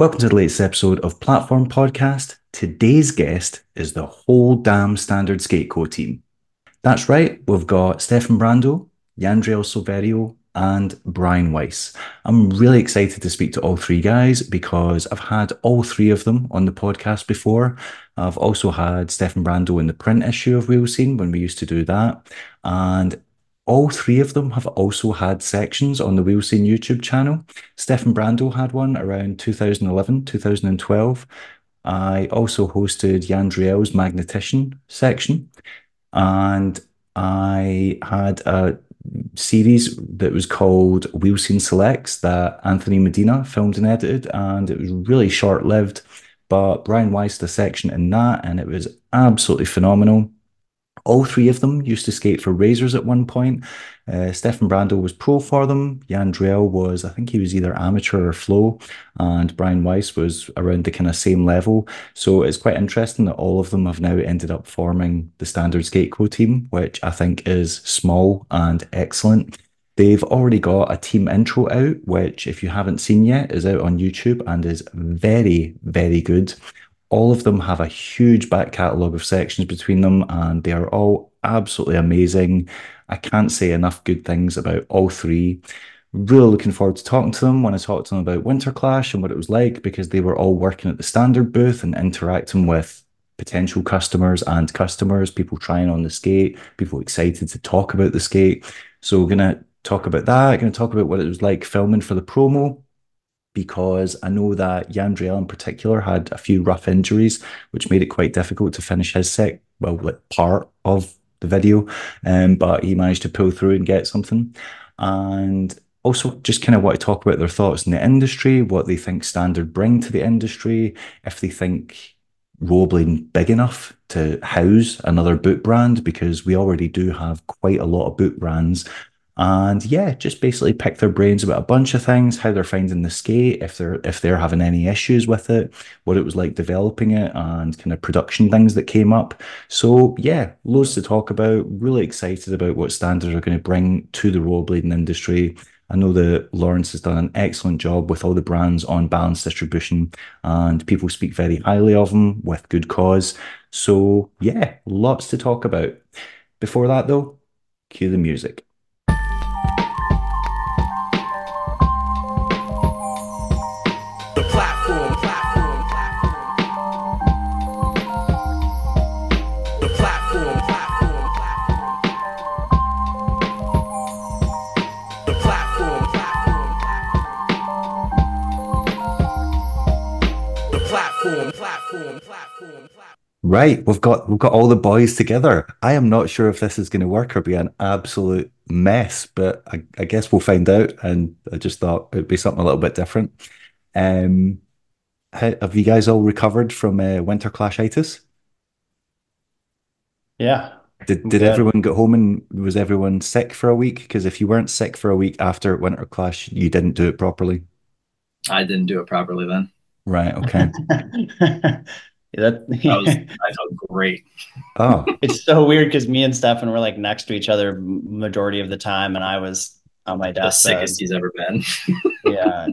Welcome to the latest episode of Platform Podcast. Today's guest is the whole damn Standard Skateco team. That's right, we've got Stefan Brandow, Yandriel Silverio, and Brian Weis. I'm really excited to speak to all three guys because I've had all three of them on the podcast before. I've also had Stefan Brandow in the print issue of Wheel Scene when we used to do that. And all three of them have also had sections on the Wheel Scene YouTube channel. Stefan Brandow had one around 2011, 2012. I also hosted Yandriel's Magnetician section, and I had a series that was called Wheel Scene Selects that Anthony Medina filmed and edited, and it was really short-lived, but Brian Weiss did a section in that, and it was absolutely phenomenal. All three of them used to skate for Razors at one point. Stefan Brandow was pro for them. Yandriel was, I think he was either amateur or flow, and Brian Weiss was around the kind of same level. So it's quite interesting that all of them have now ended up forming the Standard Skateco team, which I think is small and excellent. They've already got a team intro out, which, if you haven't seen yet, is out on YouTube and is very, very good. All of them have a huge back catalogue of sections between them, and they are all absolutely amazing. I can't say enough good things about all three. Really looking forward to talking to them when I talk to them about Winterclash and what it was like, because they were all working at the standard booth and interacting with potential customers, people trying on the skate, people excited to talk about the skate. So we're going to talk about that, going to talk about what it was like filming for the promo, because I know that Yandriel in particular had a few rough injuries, which made it quite difficult to finish his like part of the video. But he managed to pull through and get something. And also just kind of want to talk about their thoughts in the industry, what they think Standard bring to the industry, if they think rollerblading big enough to house another boot brand, because we already do have quite a lot of boot brands. And yeah, just basically pick their brains about a bunch of things, how they're finding the skate, if they're having any issues with it, what it was like developing it, and kind of production things that came up. So yeah, loads to talk about. Really excited about what standards are going to bring to the rollerblading industry. I know that Lawrence has done an excellent job with all the brands on balance distribution, and people speak very highly of them with good cause. So yeah, lots to talk about. Before that though, cue the music. Right, we've got all the boys together. I am not sure if this is going to work or be an absolute mess, but I guess we'll find out. And I just thought it'd be something a little bit different. Um, have you guys all recovered from winter clashitis? Yeah, Did I'm did good. everyone get home and was everyone sick for a week? Because if you weren't sick for a week after winter clash, you didn't do it properly. I didn't do it properly then. Right, okay. That I felt great. Oh, it's so weird because me and Stefan were like next to each other majority of the time, and I was on my The deathbed. sickest he's ever been. Yeah,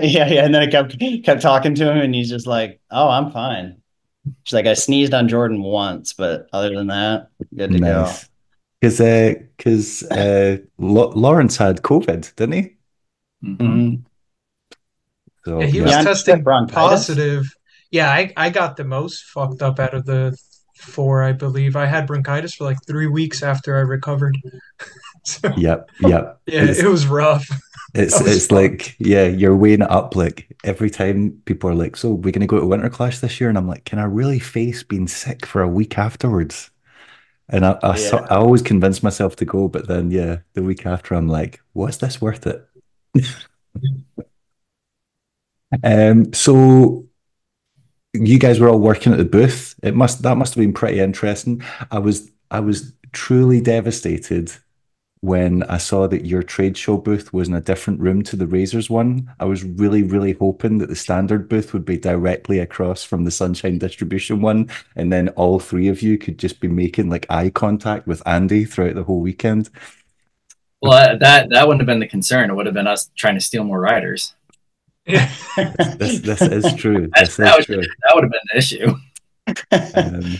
yeah. And then I kept talking to him, and he's just like, "Oh, I'm fine." She's like, "I sneezed on Jordan once, but other than that, good to go." nice. Because Lawrence had COVID, didn't he? Mhm. Mm-hmm. Yeah, So he yeah, was Yeah, testing bronchitis. positive. Yeah, I got the most fucked up out of the four, I believe. I had bronchitis for like 3 weeks after I recovered. So yep. yeah, it It's was rough. it's That was it's fun. like, yeah, you're weighing it up. Like every time people are like, "So we're gonna go to Winter Clash this year," and I'm like, "Can I really face being sick for a week afterwards?" And I Yeah. always convince myself to go, but then yeah, the week after, I'm like, "Was this worth it?" So you guys were all working at the booth. That must have been pretty interesting. I was truly devastated when I saw that your trade show booth was in a different room to the Razors one. I was really, really hoping that the standard booth would be directly across from the Sunshine Distribution one, and then all three of you could just be making like eye contact with Andy throughout the whole weekend. Well, that wouldn't have been the concern. It would have been us trying to steal more riders. Yeah. This is true. That, This that is would true. that would have been an issue. Um,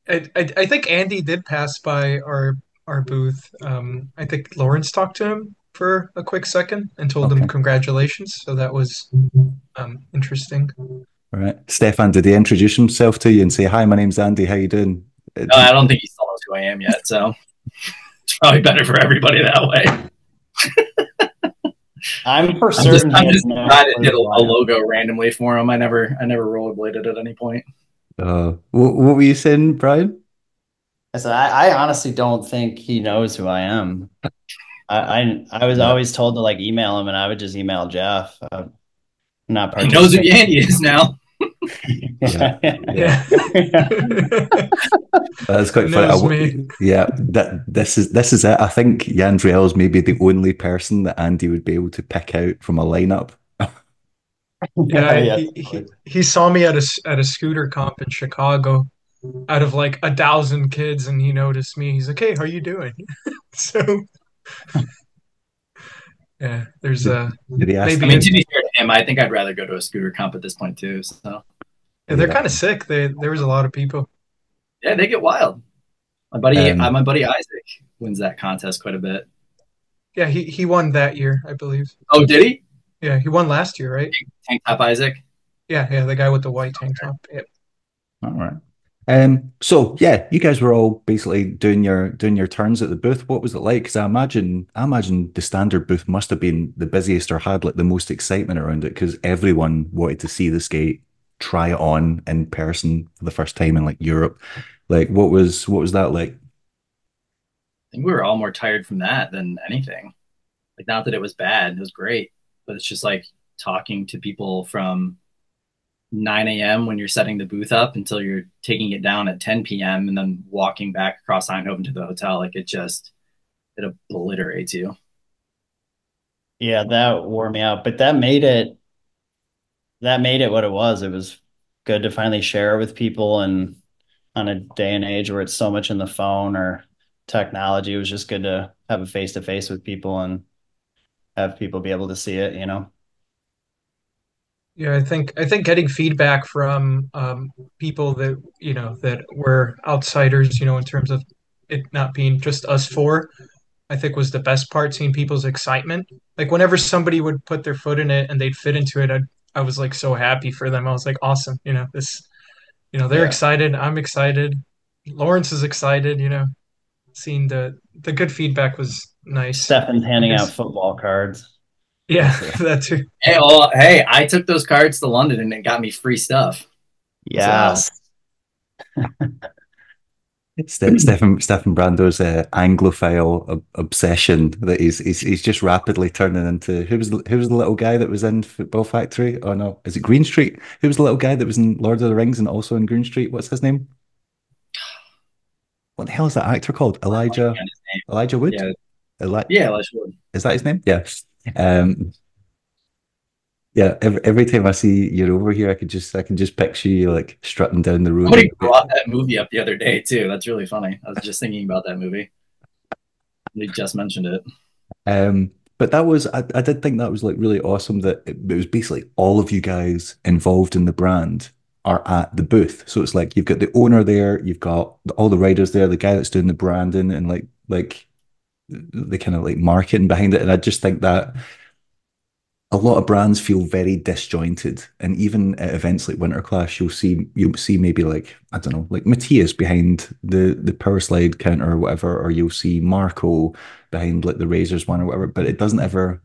I think Andy did pass by our booth. I think Lawrence talked to him for a quick second and told him okay. congratulations. So that was interesting. All right. Stefan, did he introduce himself to you and say, "Hi, my name's Andy. How you doing?" No, I don't think he still knows who I am yet, so it's probably better for everybody that way. I'm for certain I'm he has just no trying to clue get who I a am. logo randomly for him. I never rollerbladed at any point. what were you saying, Brian? I said, I honestly don't think he knows who I am. I was Yeah. always told to like email him, and I would just email Jeff. Not He knows who participating. Yandy is now. Yeah. Yeah, Yeah. Yeah. That's quite funny. Knows me. Yeah, this is it. I think Yandriel is maybe the only person that Andy would be able to pick out from a lineup. Yeah, yeah, he saw me at a scooter comp in Chicago out of like 1,000 kids, and he noticed me. He's like, "Hey, how you doing?" So yeah, there's Did, did he ask I maybe mean, you? to be fair to him, I think I'd rather go to a scooter comp at this point too. So yeah, they're Yeah. kind of sick. There was a lot of people. yeah, they get wild. Um, My buddy Isaac wins that contest quite a bit. Yeah, he won that year, I believe. Oh, did he? Yeah, he won last year, right? Tank Top Isaac. Yeah, the guy with the white tank top. Yeah. all right. So yeah, you guys were all basically doing your turns at the booth. What was it like? Because I imagine the standard booth must have been the busiest or had like the most excitement around it because everyone wanted to see the skate, try it on in person for the first time in like Europe. Like what was that like? I think we were all more tired from that than anything. Like, not that it was bad, it was great, but it's just like talking to people from 9 a.m. when you're setting the booth up until you're taking it down at 10 p.m. and then walking back across Eindhoven to the hotel. Like, it obliterates you. yeah, that wore me out. But that made it what it was. It was good to finally share with people, and on a day and age where it's so much in the phone or technology, it was just good to have a face to face with people and have people be able to see it, you know. Yeah, I think getting feedback from people that that were outsiders, in terms of it not being just us four, I think was the best part. Seeing people's excitement, like whenever somebody would put their foot in it and they'd fit into it, I was like so happy for them. I was like, awesome, this, they're Yeah. excited, I'm excited, Lawrence is excited. Seeing the good feedback was nice. Stefan's I handing out guess. football cards. Yeah, That's it. that too. Hey, well, hey, I took those cards to London and it got me free stuff. So Yes. Stefan Brandow's Anglophile obsession that he's just rapidly turning into who was the little guy that was in Football Factory? Oh no, is it Green Street? Who was the little guy that was in Lord of the Rings and also in Green Street? What's his name? What the hell is that actor called? I'm blanking Elijah on his name. Elijah Wood? Yeah, Eli yeah, let's go. is that his name? Yeah. Um, yeah. Every time I see you're over here, I can just picture you like strutting down the road. Somebody brought that movie up the other day too. That's really funny. I was just thinking about that movie. They just mentioned it. But I did think that was like really awesome that it was basically all of you guys involved in the brand are at the booth. So it's like you've got the owner there, you've got all the riders there, the guy that's doing the branding and like the kind of like marketing behind it. And I just think that a lot of brands feel very disjointed. And even at events like Winterclash, you'll see maybe like, I don't know, like Matthias behind the power slide counter or whatever, or you'll see Marco behind like the Razors one or whatever, but it doesn't ever,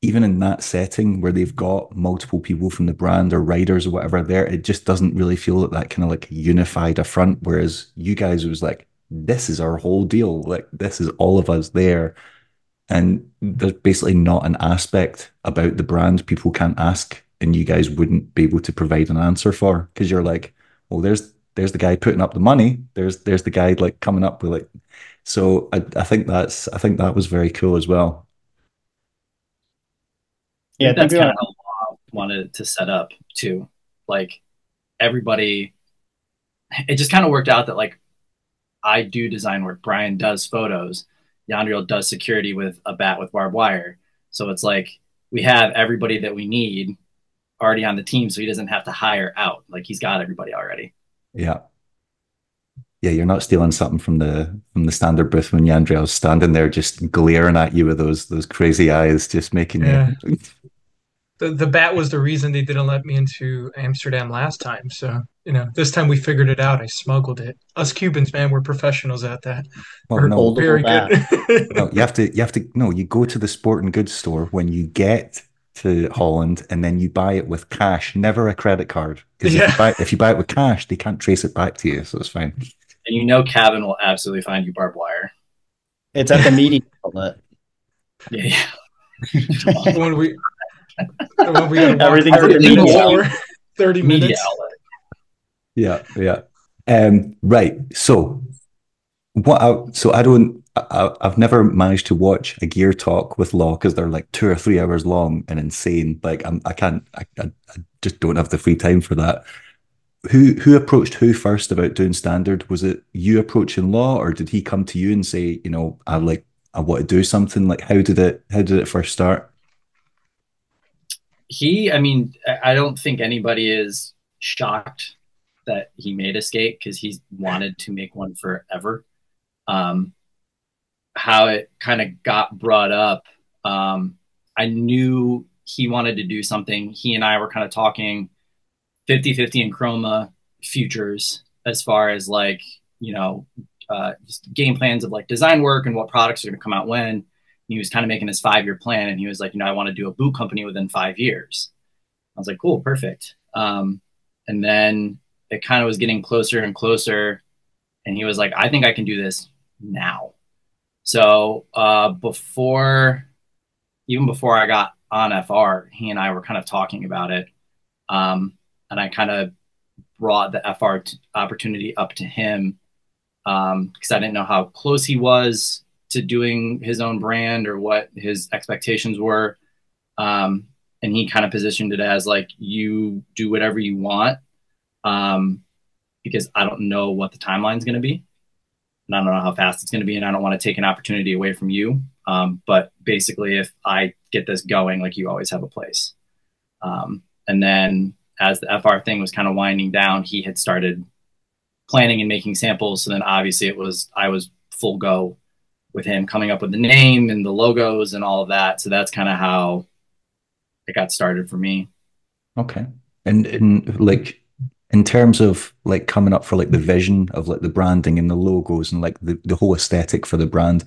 even in that setting where they've got multiple people from the brand or riders or whatever there, it just doesn't really feel like that kind of like unified a front. Whereas you guys, it was like, this is our whole deal. Like this is all of us there. And there's basically not an aspect about the brand people can't ask and you guys wouldn't be able to provide an answer for because you're like, well, there's the guy putting up the money. There's the guy like coming up with like, so I think that was very cool as well. I Yeah, think I think that's we kind want of how Law wanted it to set up too. Like, everybody, it just kind of worked out that like I do design work, Brian does photos, Yandriel does security with a bat with barbed wire. So it's like we have everybody that we need already on the team, so he doesn't have to hire out. Like he's got everybody already. Yeah. Yeah, you're not stealing something from the standard booth when Yandriel's standing there just glaring at you with those crazy eyes, just making you. Yeah. The bat was the reason they didn't let me into Amsterdam last time. So, this time we figured it out. I smuggled it. Us Cubans, man, we're professionals at that. Well, We're no, Foldable very bat. good. no, you have to no, you go to the sporting goods store when you get to Holland and then you buy it with cash, never a credit card. Because Yeah. if you buy it with cash, they can't trace it back to you, so it's fine. And you know Kevin will absolutely find you barbed wire. It's at the media outlet. Yeah, yeah. The one we got to walk Everything's through at the the media store, 30 Media minutes. outlet. Yeah, yeah. Right. So I've never managed to watch a gear talk with Law because they're like 2 or 3 hours long and insane. Like I can't, I just don't have the free time for that. Who approached who first about doing standard? Was it you approaching Law, or did he come to you and say, I want to do something? Like how did it first start? I mean, I don't think anybody is shocked that he made a skate because he's wanted to make one forever. Um, how it kind of got brought up, I knew he wanted to do something. He and I were kind of talking 50-50 in chroma futures as far as like, just game plans of like design work and what products are going to come out when. And he was kind of making his 5-year plan. And he was like, I want to do a boot company within 5 years. I was like, cool, perfect. And then it kind of was getting closer and closer. And he was like, I think I can do this now. So even before I got on FR, he and I were kind of talking about it. And I kind of brought the FR opportunity up to him because I didn't know how close he was to doing his own brand or what his expectations were. And he kind of positioned it as like, you do whatever you want because I don't know what the timeline is going to be. And I don't know how fast it's going to be. And I don't want to take an opportunity away from you. But basically, if I get this going, like you always have a place. And then as the FR thing was kind of winding down, he had started planning and making samples. So then obviously I was full go with him coming up with the name and the logos and all of that. So that's kind of how it got started for me. Okay. And in terms of like coming up for like the vision of like the branding and the logos and like the whole aesthetic for the brand,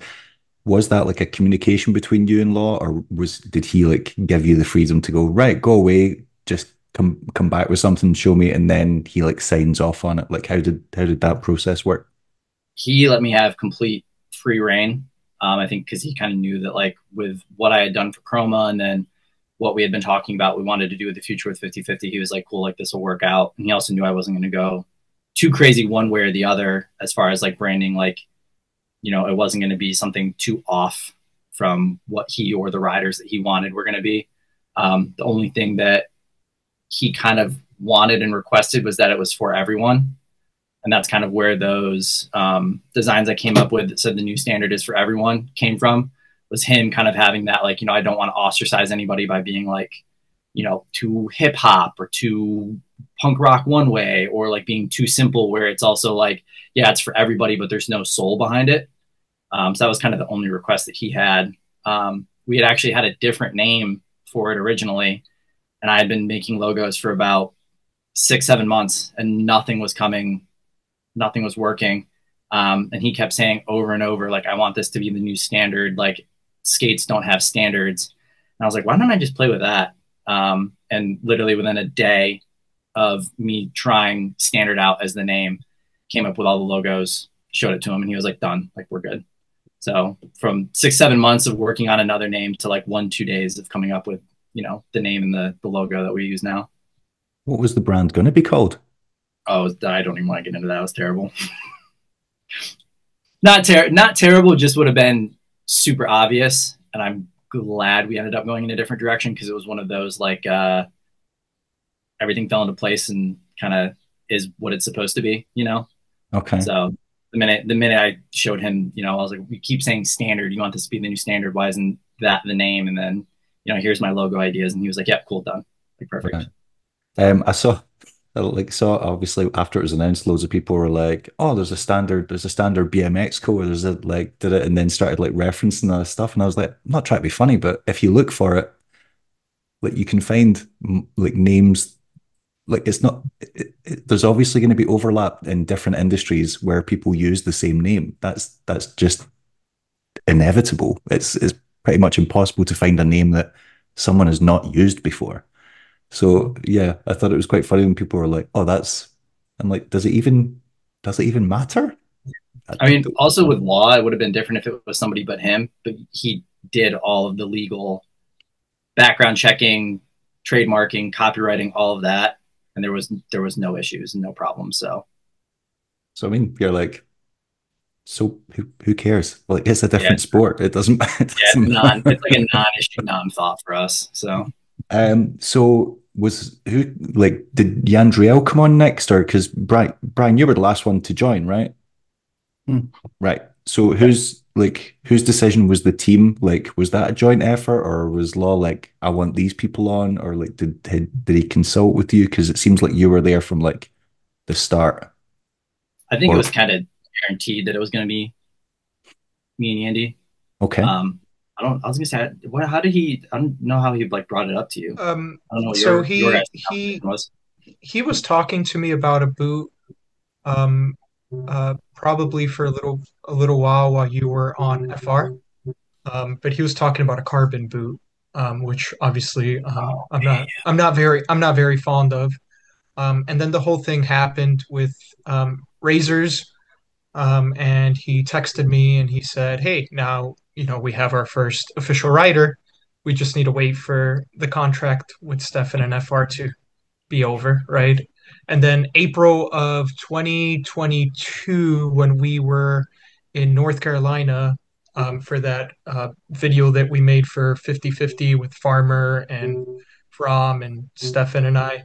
was that like a communication between you and Law, or did he like give you the freedom to go, right, go away, just come back with something, show me, and then he like signs off on it? Like how did that process work? He let me have complete free reign. I think because he kind of knew that like with what I had done for Chroma and then what we had been talking about, we wanted to do with the future with 50-50. He was like, cool, like this will work out. And he also knew I wasn't going to go too crazy one way or the other as far as like branding, like, it wasn't going to be something too off from what he or the riders that he wanted were going to be. The only thing that he kind of wanted and requested was that it was for everyone. And that's kind of where those designs I came up with that said the new standard is for everyone came from, was him kind of having that, like, I don't want to ostracize anybody by being like, too hip hop or too punk rock one way, or like being too simple where it's also like, yeah, it's for everybody, but there's no soul behind it. So that was kind of the only request that he had. We had actually had a different name for it originally, and I had been making logos for about 6-7 months and nothing was coming. Nothing was working. And he kept saying over and over, like, I want this to be the new standard. Like, skates don't have standards. And I was like, why don't I just play with that? And literally within a day of me trying standard out as the name, came up with all the logos, showed it to him, and he was like, done. Like, we're good. So from 6-7 months of working on another name to like 1-2 days of coming up with, the name and the logo that we use now. What was the brand going to be called? Oh, I don't even want to get into that. It was terrible. Not terrible, just would have been super obvious. And I'm glad we ended up going in a different direction because it was one of those like everything fell into place and kind of is what it's supposed to be, Okay. So the minute I showed him, I was like, we keep saying standard. You want this to be the new standard. Why isn't that the name? And then here's my logo ideas. And he was like, yeah, cool, done. Like, perfect. Right. I saw obviously after it was announced, loads of people were like, "Oh, there's a standard BMX code. There's a like did it," and then started like referencing that stuff. And I was like, I'm not trying to be funny, but if you look for it, like you can find like names. Like it's not. There's obviously going to be overlap in different industries where people use the same name. That's just inevitable. It's pretty much impossible to find a name that someone has not used before. So yeah, I thought it was quite funny when people were like, "Oh, that's." I'm like, does it even matter? I, I I mean, don't- also with law, it would have been different if it was somebody but him, but he did all of the legal background checking, trademarking, copywriting, all of that. And there was no issues and no problems. So so I mean, you're like, so who cares? Like, it's a yeah, different sport. It doesn't it yeah, doesn't it's matter. like a non-issue, non-thought for us. So So was who like did Yandriel come on next, or because Brian, you were the last one to join, right? Hmm. Right. So whose decision was the team? Like, was that a joint effort, or was Law like, I want these people on, or like did he consult with you? Because it seems like you were there from like the start. I think it Or was kind of guaranteed that it was going to be me and Andy. okay. I was gonna say, how did he? I don't know how he like brought it up to you. I don't know what So your guys' he conversation he was. he was talking to me about a boot, um, probably for a little while you were on FR. But he was talking about a carbon boot, which obviously I'm not very fond of. And then the whole thing happened with razors. And he texted me and he said, "Hey, now we have our first official rider. We just need to wait for the contract with Stefan and FR to be over, right?" And then April of 2022, when we were in North Carolina for that video that we made for 50/50 with Farmer and Fromm and Stefan and I,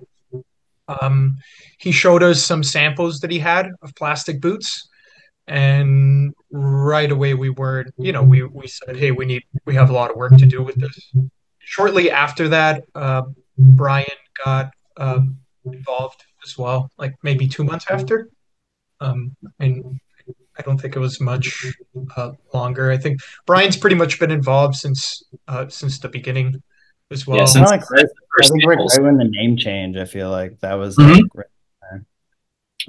um, he showed us some samples that he had of plastic boots. And right away we said, hey, we have a lot of work to do with this. Shortly after that, Brian got involved as well, like maybe 2 months after. And I don't think it was much longer. I think Brian's pretty much been involved since the beginning as Yeah, well. since Kind of like the I first think samples. right when the name change, I feel like that was Mhm. like And right there.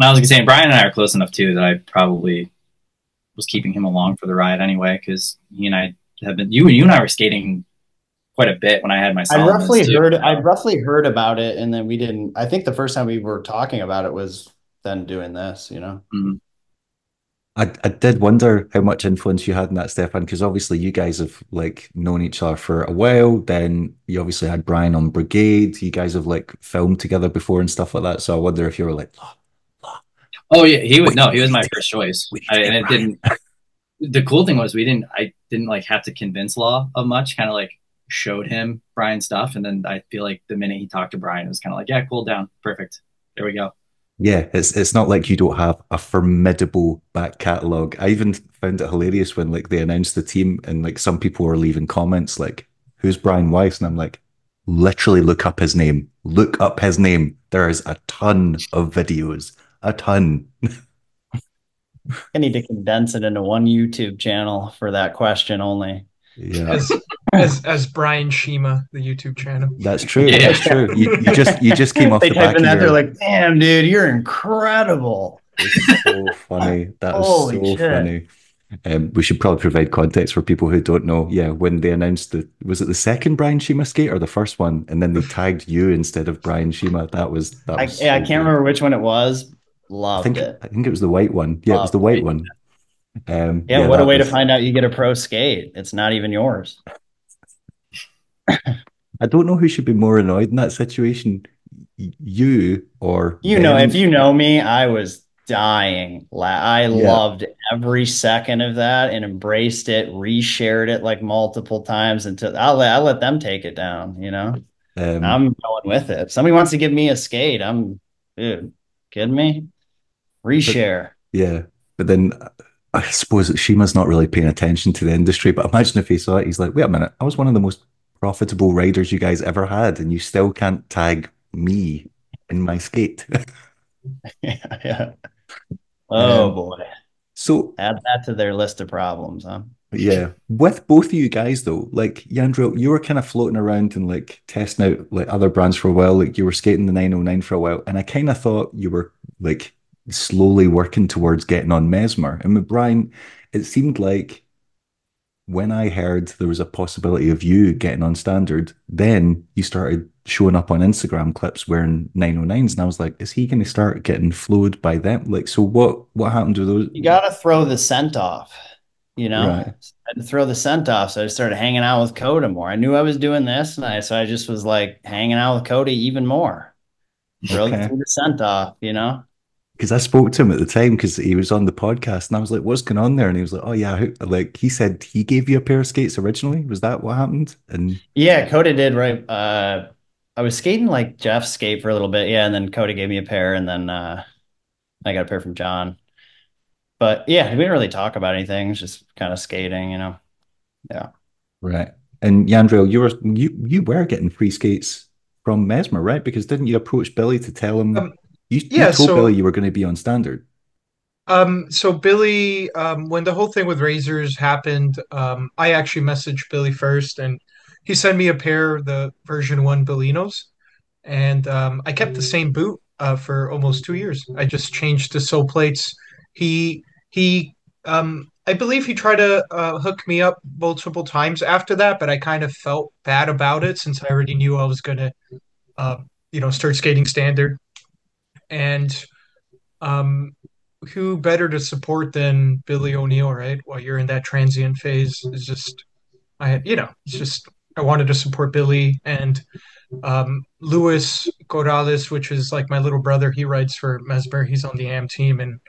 I was gonna say, Brian and I are close enough too that I probably was keeping him along for the ride anyway, because he and I have been you and I were skating quite a bit when I had my solid mids too. I'd roughly heard about it, and then we didn't. I think the first time we were talking about it was then doing this, you know. Mhm. I did wonder how much influence you had in that, Stefan, because obviously you guys have like known each other for a while. Then you obviously had Brian on Brigade. You guys have like filmed together before and stuff like that. So I wonder if you were like, "Law, Law, Oh yeah, he was we, no, he we was need my to first choice. we need to And get it Brian." didn't. The cool thing was I didn't like have to convince Law of much. Kind of like showed him Brian stuff, and then I feel like the minute he talked to Brian, it was kind of like, yeah, cool down, perfect. There we go. Yeah, it's not like you don't have a formidable back catalogue. I even found it hilarious when like they announced the team and like some people were leaving comments like, "Who's Brian Weiss?" And I'm like, literally look up his name. Look up his name. There is a ton of videos, a ton. I need to condense it into one YouTube channel for that question only. Yeah, as as Brian Shima, the YouTube channel. that's true. Yeah. That's true. You just came off They the type back in of that, they're your. like, "Damn, dude, you're incredible." It's so funny. That is Holy so shit! funny. We should probably provide context for people who don't know. Yeah, when they announced was it the second Brian Shima skate or the first one? And then they tagged you instead of Brian Shima. That was I so can't good. remember which one it was. I Loved think it. I think it was the white one. Yeah, it was the Loved white it. one. Yeah, Yeah, what a that way to was. find out you get a pro skate. It's not even yours. I don't know who should be more annoyed in that situation, you or You know, if them. you know me, I was dying. I Yeah. loved every second of that and embraced it, reshared it like multiple times until I let them take it down, you know. Um, I'm going with it. If somebody wants to give me a skate, dude, kidding me? but Reshare. yeah, but then I suppose that Shima's not really paying attention to the industry. But imagine if he saw it, he's like, "Wait a minute, I was one of the most profitable riders you guys ever had, and you still can't tag me in my skate. Yeah, yeah. Oh Um, boy. so Add that to their list of problems, huh? yeah, with both of you guys though, like Yandriel, you were kind of floating around and like testing out like other brands for a while. Like you were skating the 909 for a while, and I kind of thought you were like slowly working towards getting on Mesmer. And with Brian, it seemed like when I heard there was a possibility of you getting on standard, then you started showing up on Instagram clips wearing 909s, and I was like, is he going to start getting flowed by them? Like, so what happened to those? You got to throw the scent off, you know? Right. I had to throw the scent off. So I started hanging out with Coda more. I knew I was doing this, and so I just was like hanging out with Cody even more. Okay. Threw the scent off, you know? Because I spoke to him at the time because he was on the podcast, and I was like, "What's going on there?" And he was like, "Oh yeah, like he said he gave you a pair of skates originally. Was that what happened?" And Yeah, Coda did, right? I was skating like Jeff's skate for a little bit. Yeah. And then Coda gave me a pair, and then I got a pair from John. But yeah, we didn't really talk about anything. It's just kind of skating, you know? Yeah. right, and Yandril, you were getting free skates from Mesmer, right? Because didn't you approach Billy to tell him Um, you yeah, told Billy so you were going to be on standard? so Billy, when the whole thing with razors happened, I actually messaged Billy first, and he sent me a pair of the version one Bellinos, and I kept the same boot for almost 2 years. I just changed the sole plates. He, I believe he tried to hook me up multiple times after that, but I kind of felt bad about it since I already knew I was gonna, uh, start skating standard, and um, who better to support than Billy O'Neill, right? While you're in that transient phase, is just it's just I wanted to support Billy and Luis Corrales, which is like my little brother. He rides for Mesmer. He's on the AM team, and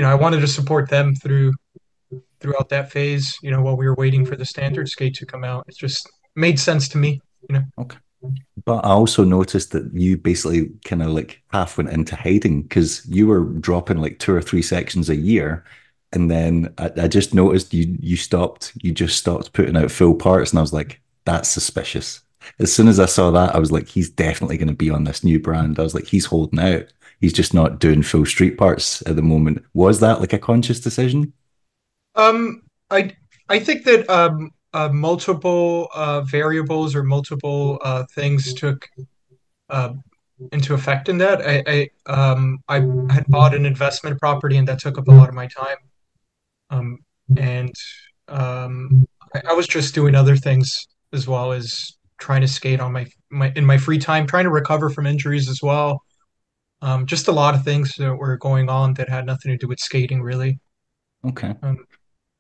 I wanted to support them throughout that phase. While we were waiting for the standard skate to come out, it just made sense to me. You know. Okay. But I also noticed that you basically kind of like half went into hiding because you were dropping like 2 or 3 sections a year. And then I just noticed you just stopped putting out full parts. And I was like, that's suspicious. As soon as I saw that, I was like, he's definitely going to be on this new brand. I was like, he's holding out. He's just not doing full street parts at the moment. Was that like a conscious decision? Um, I I think that multiple variables or multiple things took uh, into effect in that. I had bought an investment property and that took up a lot of my time. Um, and I was just doing other things as well as trying to skate on my in my free time, trying to recover from injuries as well. Just a lot of things that were going on that had nothing to do with skating really. Okay. Um,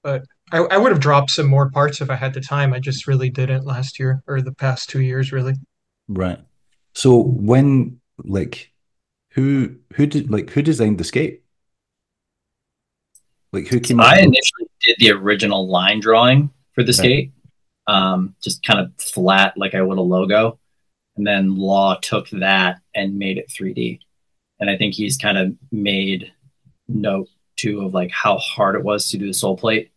but I would have dropped some more parts if I had the time. I just really didn't last year or the past 2 years really. Right. So when like who designed the skate? Like who So came up I with initially did the original line drawing for the right. skate, just kind of flat like I would a logo. And then Law took that and made it 3D. And I think he's kind of made note too of like how hard it was to do the sole plate.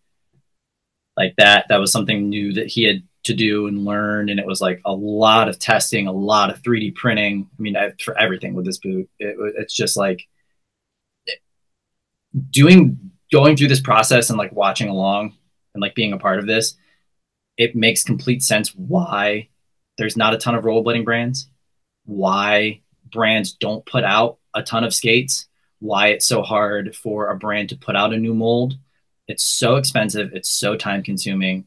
Like that was something new that he had to do and learn. And it was like a lot of testing, a lot of 3D printing. I mean, for everything with this boot, it's just like going through this process and like watching along and like being a part of this. It makes complete sense why there's not a ton of rollerblading brands, why brands don't put out a ton of skates, why it's so hard for a brand to put out a new mold. It's so expensive, it's so time consuming.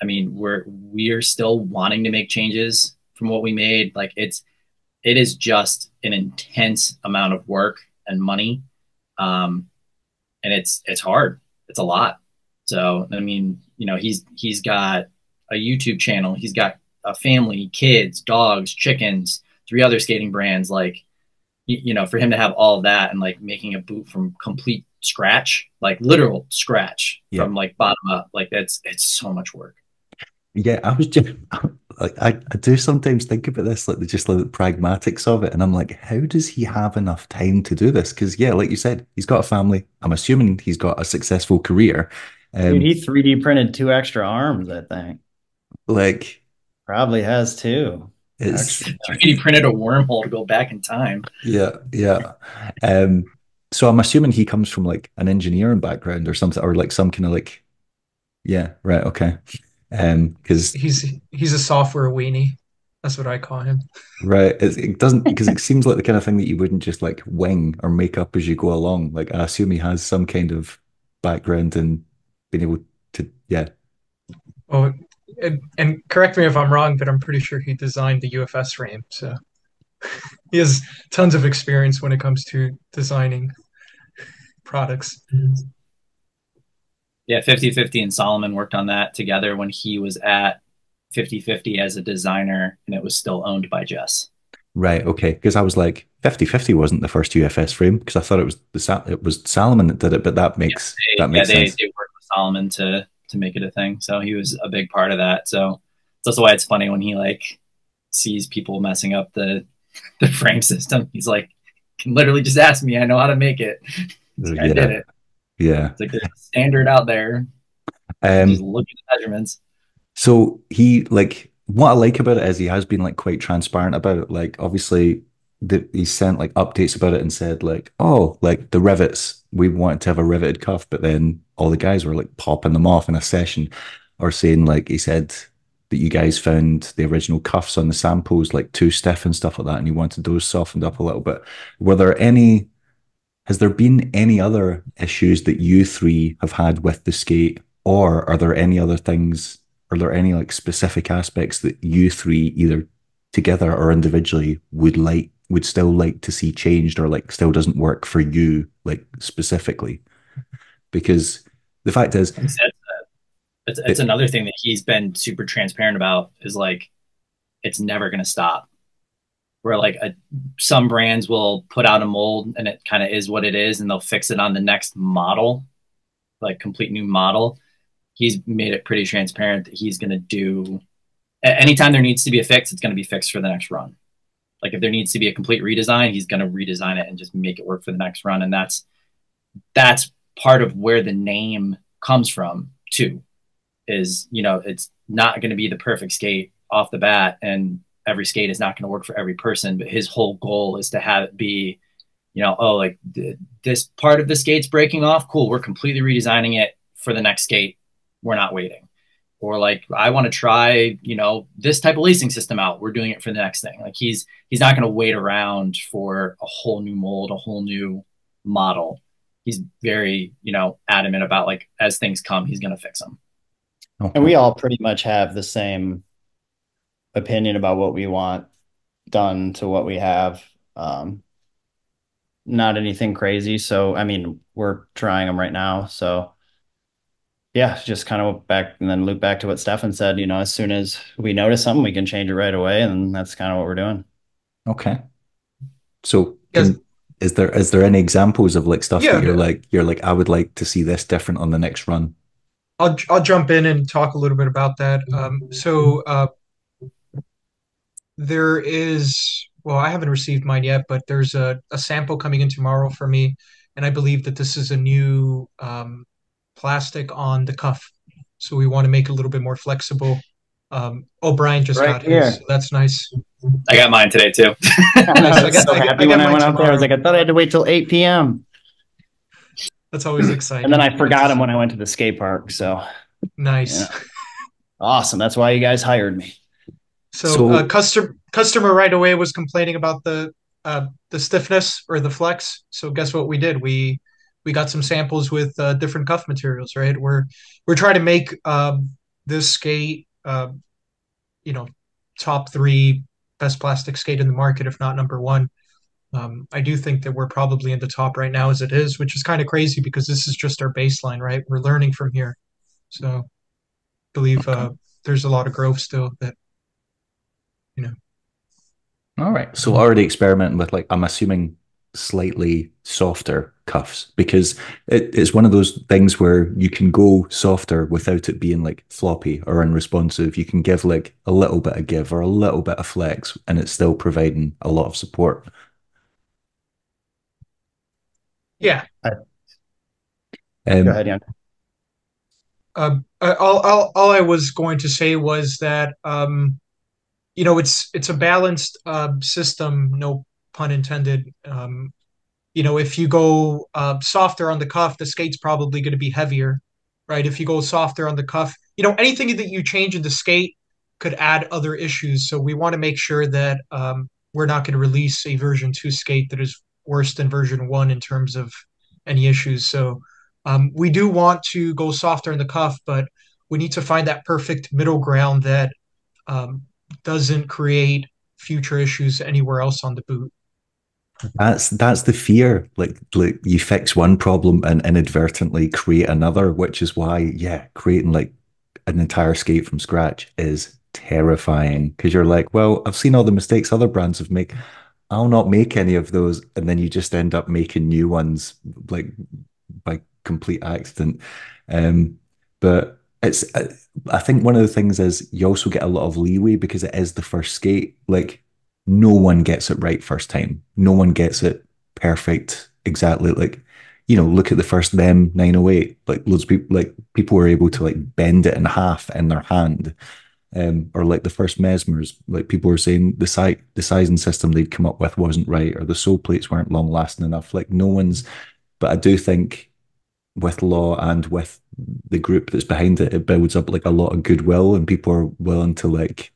I mean, we're still wanting to make changes from what we made. Like it is just an intense amount of work and money. Um, and it's hard. It's a lot. So I mean, he's got a YouTube channel. He's got a family, kids, dogs, chickens, 3 other skating brands. Like for him to have all of that and like making a boot from complete scratch, like literal scratch Yeah. from like bottom up, like it's so much work. Yeah, I was just like I do sometimes think about this, like just like the pragmatics of it, and I'm like, how does he have enough time to do this? Because yeah, like you said, he's got a family. I'm assuming he's got a successful career. Dude, Um, he 3D printed 2 extra arms, I think. like Probably has too. It's Actually, 3D printed a wormhole to go back in time. yeah, yeah. So I'm assuming he comes from like an engineering background or something, or like some kind of like, yeah, right, okay. Because He's a software weenie. That's what I call him. right, it doesn't because it seems like the kind of thing that you wouldn't just like wing or make up as you go along. Like I assume he has some kind of background in being able to, yeah, Oh, and correct me if I'm wrong, but I'm pretty sure he designed the UFS frame. So he has tons of experience when it comes to designing products. Yeah, 50/50 and Solomon worked on that together when he was at 50/50 as a designer, and it was still owned by Jess. right, okay. Because I was like 50/50 wasn't the first UFS frame because I thought it was it was Salomon that did it, but that Yeah, makes sense. they worked with Solomon to make it a thing. So he was a big part of that. So that's why it's funny when he like sees people messing up the frame system. He's like, can literally just ask me. I know how to make it. This guy did Yeah, it. yeah. It's like there's a standard out there. Just Um, look at the measurements. So he like what I like about it is he has been like quite transparent about it. Like obviously he sent like updates about it and said like, oh, like the rivets, we wanted to have a riveted cuff, but then all the guys were like popping them off in a session or saying like he said that you guys found the original cuffs on the samples like too stiff and stuff like that, and you wanted those softened up a little bit. Were there any has there been any other issues that you three have had with the skate, or are there any other things? Are there any like specific aspects that you three, either together or individually, would still like to see changed, or like still doesn't work for you, like specifically? Because the fact is, He said it's it, another thing that he's been super transparent about is like it's never going to stop. Where like some brands will put out a mold and it kind of is what it is, and they'll fix it on the next model, like complete new model. He's made it pretty transparent that he's going to do anytime there needs to be a fix, it's going to be fixed for the next run. Like if there needs to be a complete redesign, he's going to redesign it and just make it work for the next run. And that's part of where the name comes from too. Is it's not going to be the perfect skate off the bat, and every skate is not going to work for every person. But his whole goal is to have it be, oh, like this part of the skate's breaking off. Cool, we're completely redesigning it for the next skate. We're not waiting. Or like I want to try, this type of lacing system out. We're doing it for the next thing. Like he's not going to wait around for a whole new mold, a whole new model. He's very, adamant about like as things come, he's going to fix them. and okay, we all pretty much have the same opinion about what we want done to what we have. Um, Not anything crazy. So, I mean, we're trying them right now. So, yeah, just kind of back and then loop back to what Stefan said. As soon as we notice something, we can change it right away. And that's kind of what we're doing. okay. So Yes, can is there any examples of like stuff that yeah. you're like I would like to see this different on the next run? I'll jump in and talk a little bit about that. There is, well, I haven't received mine yet, but there's a sample coming in tomorrow for me, and I believe that this is a new plastic on the cuff. So we want to make it a little bit more flexible. O'Brien just Right got his, here. so that's nice. I got mine today too. I Nice. was so I happy get when I mine went out there. I was tomorrow. like, I thought I had to wait till 8 p.m. That's always And then exciting. I forgot him when I went to the skate park. So, yeah, Nice. awesome. That's why you guys hired me. So So customer right away was complaining about the stiffness or the flex. So guess what we did? We got some samples with different cuff materials, right? We're trying to make this skate you know top three best plastic skate in the market, if not number one. I do think that we're probably in the top right now as it is, which is kind of crazy because this is just our baseline, right? We're learning from here. So I believe okay. there's a lot of growth still that you know. All right. So already experimenting with like I'm assuming slightly softer cuffs because it's one of those things where you can go softer without it being like floppy or unresponsive. You can give like a little bit of give or a little bit of flex and it's still providing a lot of support. Yeah. Go Um, ahead, Jan. All I was going to say was that it's a balanced system, no pun intended. If you go softer on the cuff, the skate's probably going to be heavier, right? If you go softer on the cuff, anything that you change in the skate could add other issues. So we want to make sure that we're not going to release a version 2 skate that is worse than version 1 in terms of any issues. So we do want to go softer on the cuff, but we need to find that perfect middle ground that um, doesn't create future issues anywhere else on the boot. That's the fear. Like you fix one problem and inadvertently create another, which is why, yeah, creating like an entire skate from scratch is terrifying because you're like, well, I've seen all the mistakes other brands have made. I'll not make any of those, and then you just end up making new ones like by complete accident. Um, but I think one of the things is you also get a lot of leeway because it is the first skate. Like no one gets it right first time. No one gets it perfect exactly. Like look at the first them 908. Like loads of people, like people were able to like bend it in half in their hand. Or like the first mesmers, like people were saying the sizing system they'd come up with wasn't right, or the sole plates weren't long lasting enough. Like no one's, but I do think with law and with the group that's behind it, it builds up like a lot of goodwill, and people are willing to like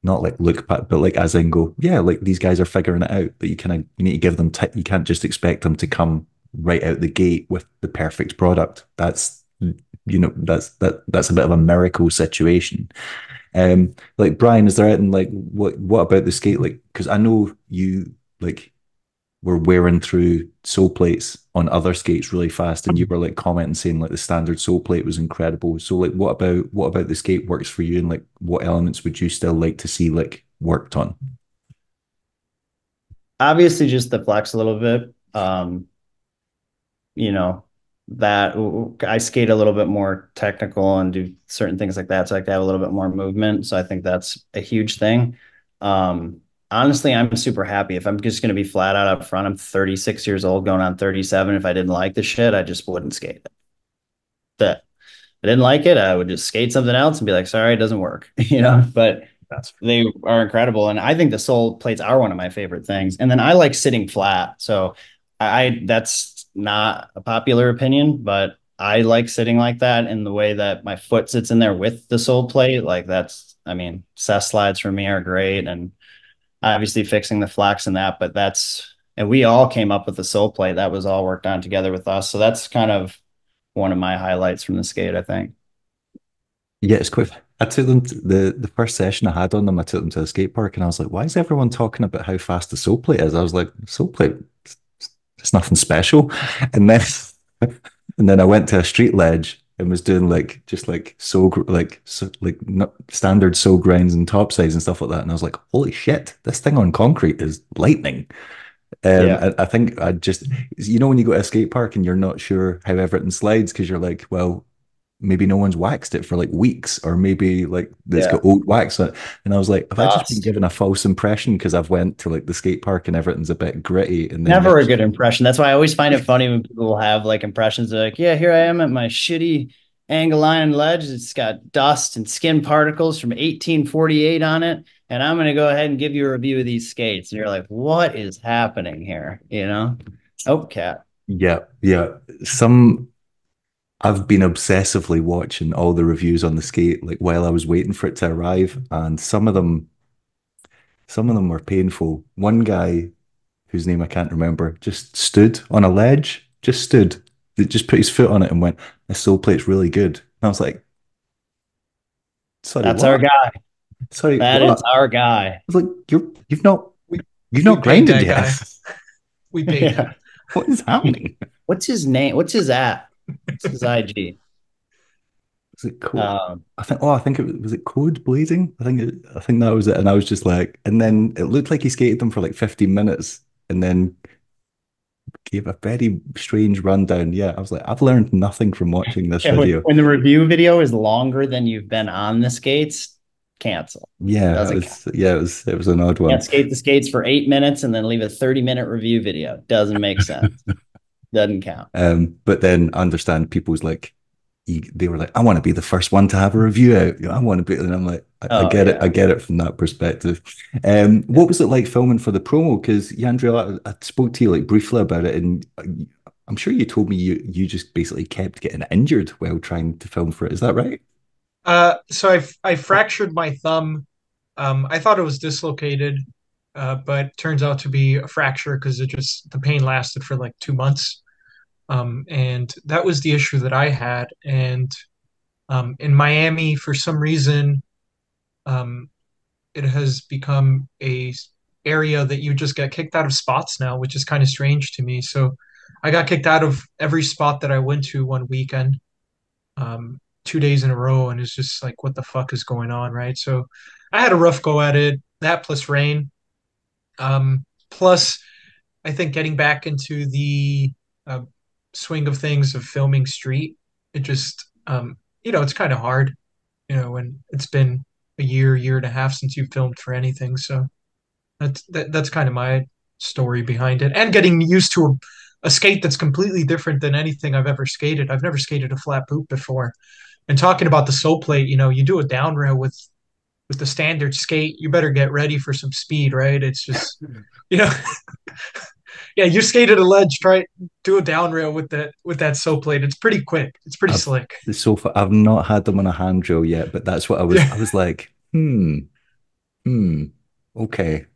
not like look back, but like as in go, yeah, like these guys are figuring it out. But you need to give them you can't just expect them to come right out the gate with the perfect product. That's a bit of a miracle situation. Like Brian, is there anything like what about the skate? Like, because I know you like were wearing through sole plates on other skates really fast, and you were like commenting saying like the standard sole plate was incredible. So like, what about the skate works for you, and like what elements would you still like to see like worked on? Obviously, just the flex a little bit. You know, that I skate a little bit more technical and do certain things like that. So I like to have a little bit more movement. So I think that's a huge thing. Honestly, I'm super happy. If I'm just going to be flat out up front, I'm 36 years old, going on 37. If I didn't like the shit, I just wouldn't skate it. That I didn't like it, I would just skate something else and be like, sorry, it doesn't work, but they are incredible. And I think the sole plates are one of my favorite things. And then I like sitting flat. So that's not a popular opinion, but I like sitting like that in the way that my foot sits in there with the sole plate. Like cess slides for me are great. And obviously fixing the flex and that, and we all came up with the sole plate. That was all worked on together with us. So that's kind of one of my highlights from the skate, I think. Yeah, it's quite. I took them to the first session I had on them. I took them to the skate park, and I was like, "Why is everyone talking about how fast the sole plate is?" I was like, "Sole plate, it's nothing special." And then, and then I went to a street ledge and was doing like just like not standard sole grinds and top sides and stuff like that. And I was like, "Holy shit, this thing on concrete is lightning." Yeah. I think I just, when you go to a skate park and you're not sure how everything slides because you're like, well, maybe no one's waxed it for like weeks, or maybe like it's Yeah. got old wax on it. And I was like, have I just been Dust. given a false impression because I've went to like the skate park and everything's a bit gritty, and then Never a good impression. That's why I always find it funny when people have like impressions. They're like, yeah, here I am at my shitty angle line ledge. It's got dust and skin particles from 1848 on it. And I'm going to go ahead and give you a review of these skates. And you're like, what is happening here? Oh, cat. yeah, yeah. Some I've been obsessively watching all the reviews on the skate like while I was waiting for it to arrive, and some of them were painful. One guy whose name I can't remember, just stood on a ledge, just stood, just put his foot on it and went, "This sole plate's really good." And I was like, "Sorry, That's our what? guy. Sorry, That what?" is I our guy. was like, you've not We you've we not paid grinded that yet." guy. We paid him. Yeah. What is happening? What's his name? What's his at? What's his IG? Was it code? Um, I think it was it code blazing. I think that was it. And I was just like, and then it looked like he skated them for like 15 minutes, and then gave a very strange rundown. Yeah, I was like, I've learned nothing from watching this yeah, video. when the review video is longer than you've been on the skates, cancel. Yeah, Doesn't count. it was an odd Can't one. skate the skates for 8 minutes and then leave a 30-minute review video. Doesn't make sense. Doesn't count. But then I understand people's like they were like, I want to be the first one to have a review out. I want to be, and I'm like, I Oh, get it. yeah. I get it from that perspective. What was it like filming for the promo? Because Yandriel, I spoke to you like briefly about it, and I'm sure you told me you just basically kept getting injured while trying to film for it. Is that right? So I fractured my thumb. I thought it was dislocated, but turns out to be a fracture because the pain lasted for like 2 months. And that was the issue that I had. And in Miami, for some reason, um, it has become a area that you just get kicked out of spots now, which is kind of strange to me. So I got kicked out of every spot that I went to one weekend, 2 days in a row, and it's just like, what the fuck is going on, right? So I had a rough go at it. That plus rain, plus I think getting back into the uh, swing of things of filming street, it just it's kind of hard, when it's been a year and a half since you've filmed for anything. So that's kind of my story behind it, and getting used to a skate that's completely different than anything I've ever skated. I've never skated a flat boot before. And talking about the soul plate, you do a down rail with the standard skate, you better get ready for some speed, right? It's just, you know, yeah, you skated a ledge, try do a down rail with that soul plate. It's pretty quick. It's pretty I've slick. so far I've not had them on a hand drill yet, but that's what I was. Yeah, I was like, okay,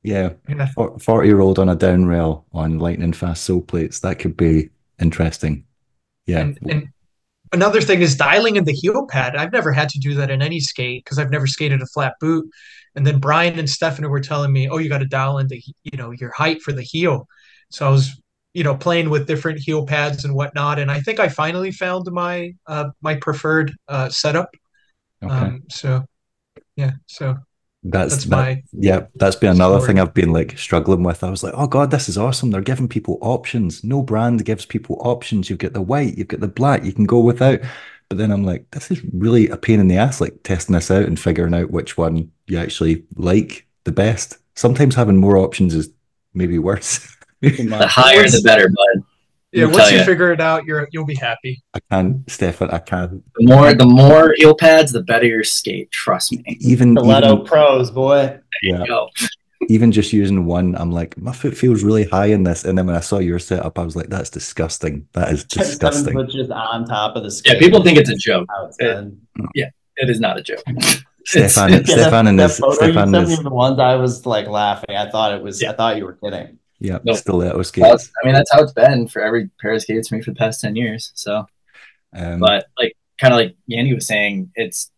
yeah, yeah. 40-year-old on a down rail on lightning fast soul plates. That could be interesting. Yeah, And another thing is dialing in the heel pad. I've never had to do that in any skate because I've never skated a flat boot. And then Brian and Stephanie were telling me, "Oh, you got to dial in your height for the heel." So I was, playing with different heel pads and whatnot. And I think I finally found my preferred setup. okay. So yeah, so That's that's that. my Yeah, that's been another thing story. I've been like struggling with. I was like, oh God, this is awesome. They're giving people options. No brand gives people options. You've got the white, you've got the black, you can go without. But then I'm like, this is really a pain in the ass, like testing this out and figuring out which one you actually like the best. Sometimes having more options is maybe worse. Too The much. higher, the better, bud. Yeah, Let me tell once you you. figure it out, you'll be happy. I can't, Stefan, I can't. The more heel pads, the better your skate. Trust me. Stiletto Even pros, boy. yeah, Go. even just using one, I'm like, my foot feels really high in this. And then when I saw your setup, I was like, that's disgusting. That is 7 foot disgusting. just on top of the Yeah, skate. people think it's a joke. Outside. Yeah, it is not a joke. Stefan, Yeah, Stefan and that his photo you Stefan sent me is of the ones I was like laughing. I thought it was. Yeah. I thought you were kidding. yeah, Nope. stiletto Well, skates. I mean, that's how it's been for every pair of skates for me for the past 10 years. So, but like, kind of like Yandy was saying, this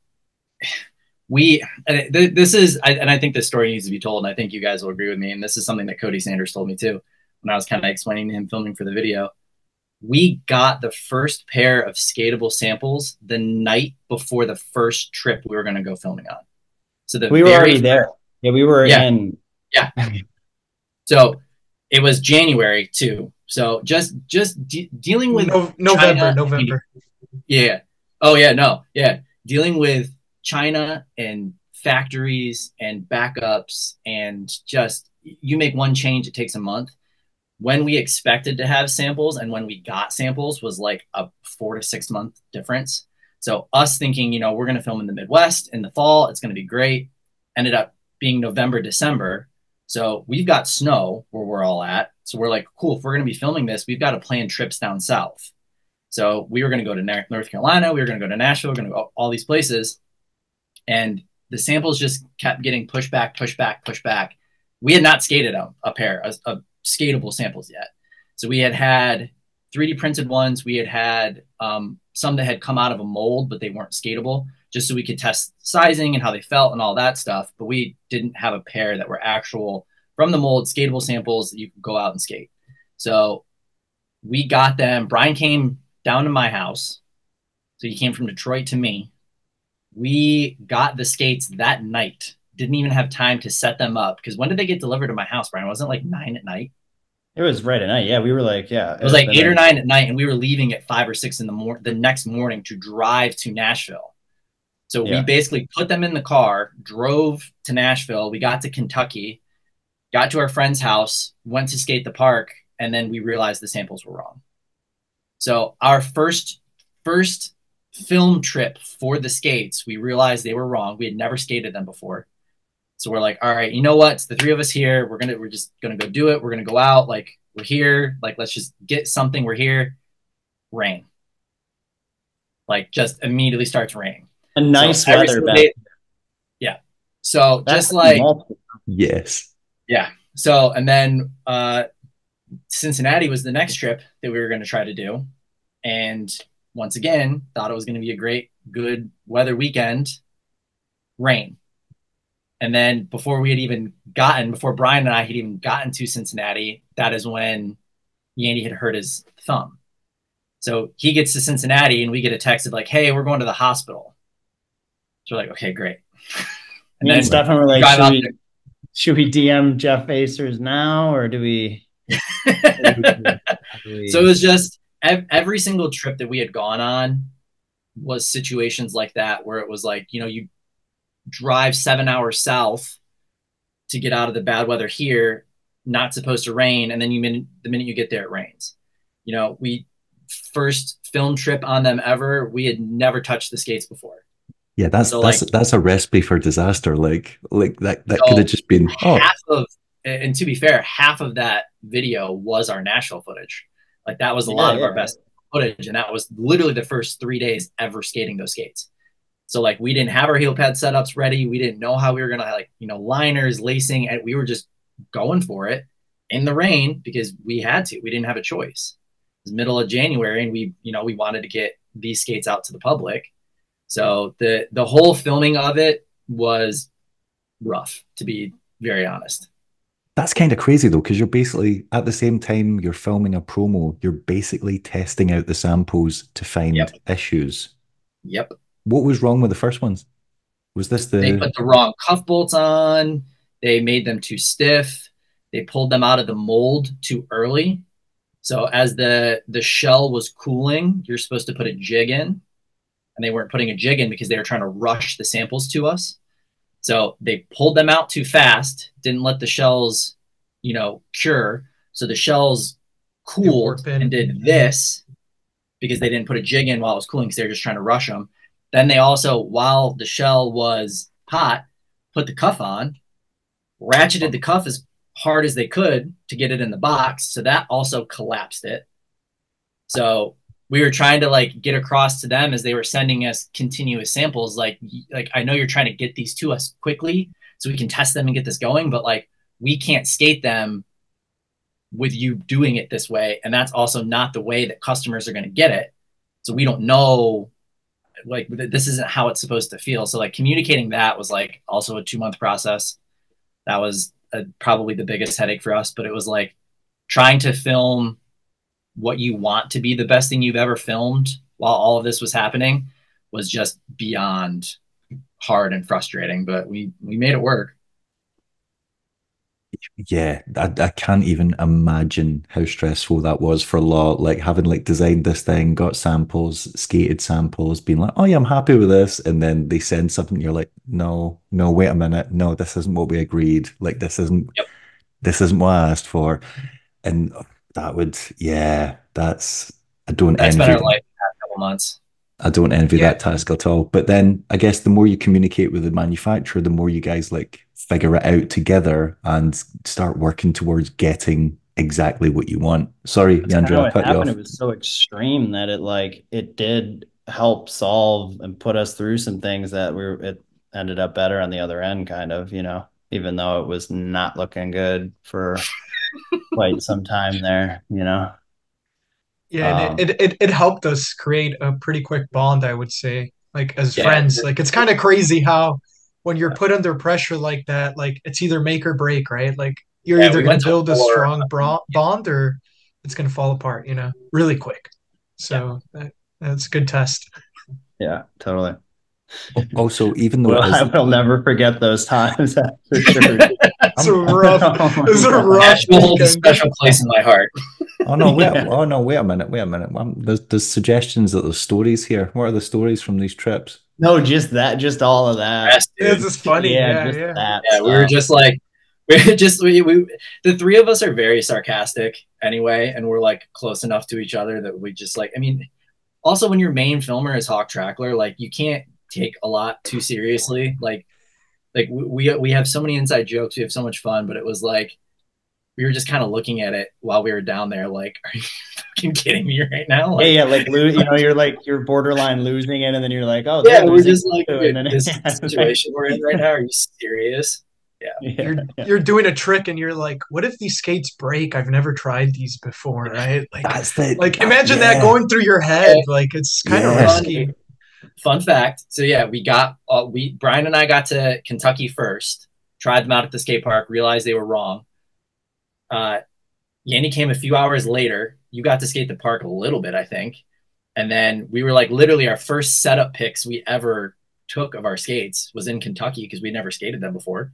is, and I think this story needs to be told, and I think you guys will agree with me. And this is something that Cody Sanders told me too, when I was kind of explaining to him filming for the video. We got the first pair of skatable samples the night before the first trip we were going to go filming on. So we were already there. Yeah, we were in. Yeah. So it was January too. So just dealing with November. yeah. Oh yeah, no. Yeah. Dealing with China and factories and backups, and just you make one change, it takes a month. When we expected to have samples and when we got samples was like a 4 to 6 month difference. So us thinking, we're going to film in the Midwest in the fall, it's going to be great. Ended up being November, December. So we've got snow where we're all at. So we're like, cool, if we're going to be filming this, we've got to plan trips down south. So we were going to go to North Carolina. We were going to go to Nashville. We are going to go all these places. And the samples just kept getting pushed back. We had not skated a pair of skatable samples yet. So we had 3D printed ones. We had some that had come out of a mold, but they weren't skatable, just so we could test sizing and how they felt and all that stuff. But we didn't have a pair that were actual from the mold skatable samples that you could go out and skate. So we got them. Brian came down to my house. So he came from Detroit to me. We got the skates that night. Didn't even have time to set them up, because when did they get delivered to my house, Brian? Wasn't it like 9 at night? It was right at night. Yeah, we were like, yeah. It was like 8 or 9 at night, and we were leaving at 5 or 6 in the next morning to drive to Nashville. So we basically put them in the car, drove to Nashville. We got to Kentucky, got to our friend's house, went to skate the park, and then we realized the samples were wrong. So our first film trip for the skates, we realized they were wrong. We had never skated them before. So we're like, all right, you know what? It's the three of us here. We're just gonna go do it. We're gonna go out. Like, we're here. Like, let's just get something. We're here. Rain. Like, just immediately starts raining. A nice so weather back. Yeah. So That's just like multiple. Yes. yeah. So and then Cincinnati was the next trip that we were going to try to do, and once again thought it was going to be a great, good weather weekend. Rain. And then before Brian and I had even gotten to Cincinnati, that is when Yandy had hurt his thumb. So he gets to Cincinnati and we get a text of like, hey, we're going to the hospital. So we're like, okay, great. And then Stefan were like, should we DM Jeff Acers now, or do we? So it was just every single trip that we had gone on was situations like that, where it was like, you know, you drive 7 hours south to get out of the bad weather here, not supposed to rain, and then the minute you get there, it rains. You know, we first film trip on them ever, we had never touched the skates before. Yeah, that's a recipe for disaster. Like that could have just been and to be fair, half of that video was our Nashville footage. Like, that was a lot of our best footage, and that was literally the first 3 days ever skating those skates. So like, we didn't have our heel pad setups ready. We didn't know how we were gonna, like, you know, liners, lacing, and we were just going for it in the rain because we had to. We didn't have a choice. It was middle of January, and we wanted to get these skates out to the public. So the whole filming of it was rough, to be very honest. That's kind of crazy though, because you're basically, at the same time you're filming a promo, you're basically testing out the samples to find issues. Yep. What was wrong with the first ones? Was this They put the wrong cuff bolts on. They made them too stiff. They pulled them out of the mold too early. So as the shell was cooling, you're supposed to put a jig in, and they weren't putting a jig in because they were trying to rush the samples to us. So they pulled them out too fast, didn't let the shells, you know, cure. So the shells cooled and did this because they didn't put a jig in while it was cooling because they were just trying to rush them. Then they also, while the shell was hot, put the cuff on, ratcheted the cuff as hard as they could to get it in the box. So that also collapsed it. So we were trying to like get across to them as they were sending us continuous samples. Like, I know you're trying to get these to us quickly so we can test them and get this going, but like, we can't skate them with you doing it this way. And that's also not the way that customers are going to get it. So we don't know, like, this isn't how it's supposed to feel. So like, communicating that was like also a 2-month process. That was probably the biggest headache for us, but it was like trying to film what you want to be the best thing you've ever filmed while all of this was happening was just beyond hard and frustrating, but we made it work. Yeah, I can't even imagine how stressful that was for Law, like having like designed this thing, got samples, skated samples, being like, oh yeah, I'm happy with this. And then they send something, you're like, no, wait a minute. No, this isn't what we agreed. Like, this isn't what I asked for. And that would, I don't envy. That's been our life the past couple months. I don't envy that task at all. But then I guess the more you communicate with the manufacturer, the more you guys like figure it out together and start working towards getting exactly what you want. Sorry, Yandriel, I cut you off. It was so extreme that it did help solve and put us through some things that it ended up better on the other end, kind of, you know, even though it was not looking good for quite some time there, you know. Yeah, and it helped us create a pretty quick bond, I would say, like as friends. Like, it's kind of crazy how when you're put under pressure like that, like it's either make or break, right? Like, you're either going to build a strong bond or it's going to fall apart, you know, really quick. So that's a good test. Yeah, totally. Also, even though I will never forget those times. That's for sure. It's a rough holds a special place in my heart. Wait a minute. There's suggestions that there's stories here. What are the stories from these trips? No, just all of that. This is funny. Yeah, we were just like, the three of us are very sarcastic anyway, and we're like close enough to each other that we just like, I mean, also when your main filmer is Hawk Trackler, like you can't take a lot too seriously. Like we have so many inside jokes, we have so much fun, but it was like we were just kind of looking at it while we were down there, like, are you fucking kidding me right now? Like, yeah, like you're borderline losing it, and then you're like, oh, yeah, they're we're losing just like, too. And dude, then this is the situation we're in right now. Are you serious? Yeah. You're doing a trick and you're like, what if these skates break? I've never tried these before, right? Like imagine that going through your head. Like it's kind of risky. Fun fact. So yeah, Brian and I got to Kentucky first, tried them out at the skate park, realized they were wrong. Yanni came a few hours later. You got to skate the park a little bit, I think. And then we were like literally our first setup pics we ever took of our skates was in Kentucky because we'd never skated them before.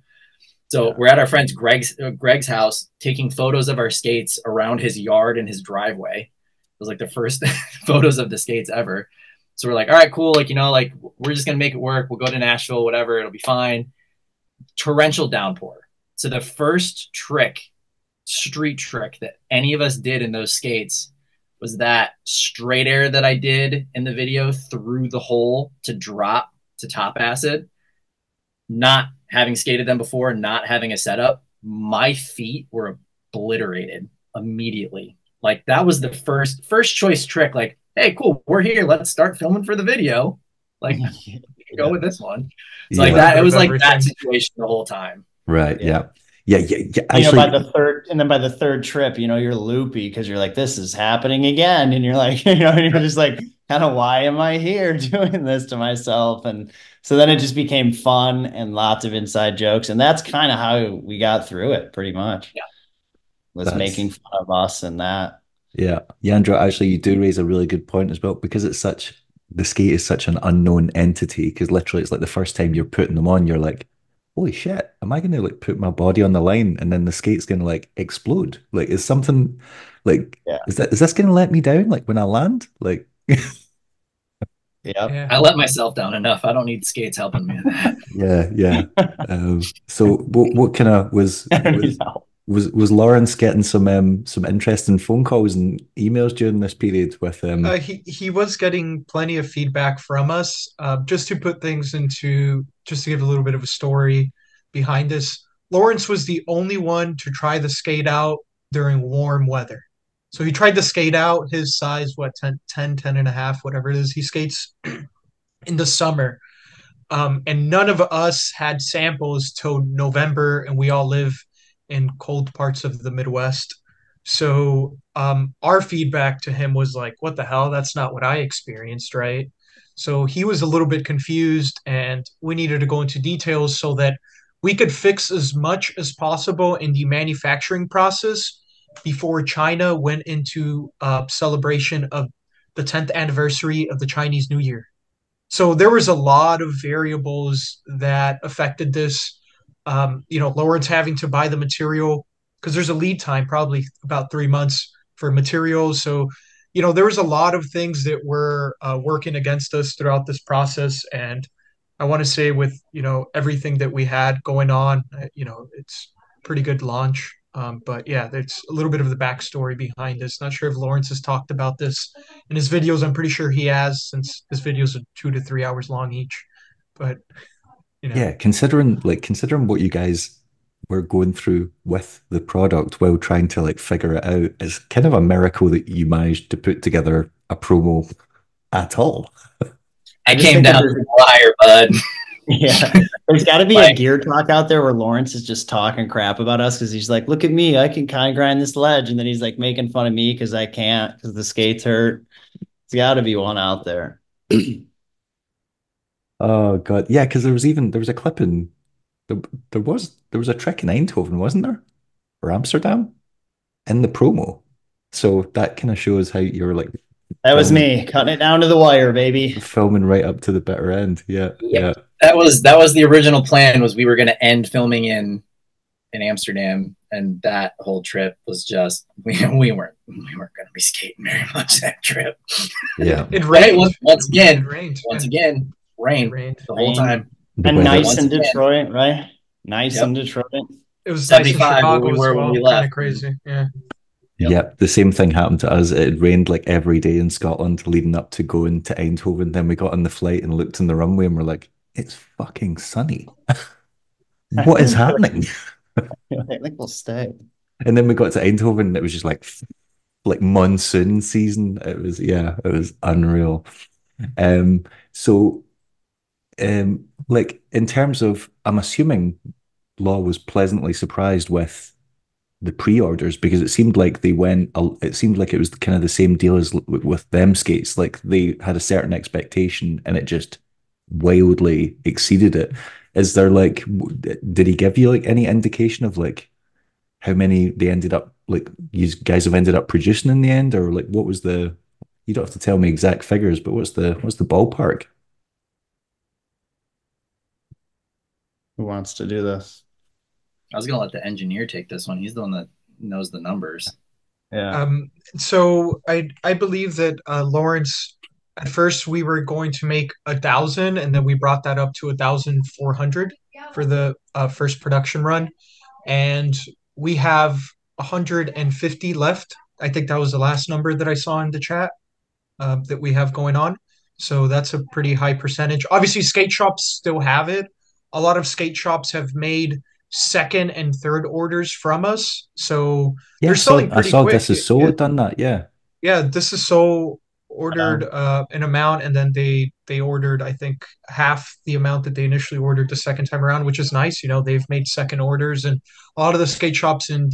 So we're at our friend's Greg's house taking photos of our skates around his yard and his driveway. It was like the first photos of the skates ever. So we're like, all right, cool. Like, like we're just going to make it work. We'll go to Nashville, whatever. It'll be fine. Torrential downpour. So the first street trick that any of us did in those skates was that straight air that I did in the video through the hole to drop to top acid. Not having skated them before, not having a setup, my feet were obliterated immediately. Like that was the first choice trick. Like, hey, cool, we're here. Let's start filming for the video. Like, go with this one. It's like that. It was like that situation the whole time. Right. Yeah. Actually, by the third trip, you're loopy because you're like, this is happening again, and you're like, and you're just like, kind of, why am I here doing this to myself? And so then it just became fun and lots of inside jokes, and that's kind of how we got through it, pretty much. Yeah, was making fun of us and that. Yeah, Yandriel, actually, you do raise a really good point as well because the skate is such an unknown entity. Because literally, it's like the first time you're putting them on, you're like, holy shit, am I going to like put my body on the line and then the skate's going to like explode? Like, is something like, is this going to let me down? Like when I land, like, yeah, I let myself down enough. I don't need skates helping me with that. Yeah. So what kind of was Lawrence getting some interesting phone calls and emails during this period with he was getting plenty of feedback from us. Just to put things just to give a little bit of a story behind this. Lawrence was the only one to try the skate out during warm weather. So he tried to skate out his size, 10 and a half, whatever it is. He skates in the summer. And none of us had samples till November, and we all live in cold parts of the Midwest. So our feedback to him was like, what the hell? That's not what I experienced, right? So he was a little bit confused, and we needed to go into details so that we could fix as much as possible in the manufacturing process before China went into celebration of the 10th anniversary of the Chinese New Year. So there was a lot of variables that affected this. Lawrence having to buy the material because there's a lead time, probably about 3 months for materials. So, there was a lot of things that were working against us throughout this process. And I want to say with, everything that we had going on, it's pretty good launch. But yeah, there's a little bit of the backstory behind this. Not sure if Lawrence has talked about this in his videos. I'm pretty sure he has, since his videos are 2 to 3 hours long each. But yeah, considering what you guys were going through with the product while trying to like figure it out, it's kind of a miracle that you managed to put together a promo at all. I came down to the wire, bud. Yeah, there's got to be a gear talk out there where Lawrence is just talking crap about us because he's like, look at me, I can kind of grind this ledge, and then he's like making fun of me because I can't because the skates hurt. There's got to be one out there. Oh god, yeah, because there was a clip in there was a trick in Eindhoven, wasn't there, or Amsterdam, in the promo. So that kind of shows how you're like. That was me cutting it down to the wire, baby. Filming right up to the bitter end. Yeah. That was the original plan. Was we were going to end filming in Amsterdam, and that whole trip was just we weren't going to be skating very much that trip. Yeah, it rained once again. Rained the whole time. And nice in Detroit, right? Nice in Detroit. It was 75 nice in Chicago as well. Kind of crazy. Yeah. Yep. Yep, the same thing happened to us. It rained like every day in Scotland leading up to going to Eindhoven. Then we got on the flight and looked in the runway and we're like, it's fucking sunny. I What is think happening? I think we'll stay. And then we got to Eindhoven and it was just like monsoon season. It was, yeah, it was unreal. Um, so like in terms of, I'm assuming Law was pleasantly surprised with the pre-orders because it seemed like they went. It seemed like it was kind of the same deal as with them skates. Like they had a certain expectation and it just wildly exceeded it. Is there like, did he give you like any indication of like how many they ended up like you guys have ended up producing in the end, or like what was the? You don't have to tell me exact figures, but what's the ballpark? Who wants to do this? I was gonna let the engineer take this one. He's the one that knows the numbers. Yeah. So I believe that Lawrence, at first we were going to make 1,000, and then we brought that up to 1,400 for the first production run, and we have 150 left. I think that was the last number that I saw in the chat that we have going on. So that's a pretty high percentage. Obviously, skate shops still have it. A lot of skate shops have made second and third orders from us. So Yeah, they're selling I pretty saw quick. this is so done that. Yeah. Yeah, this is so ordered Um, an amount, and then they ordered, I think, half the amount that they initially ordered the second time around, which is nice. They've made second orders, and a lot of the skate shops in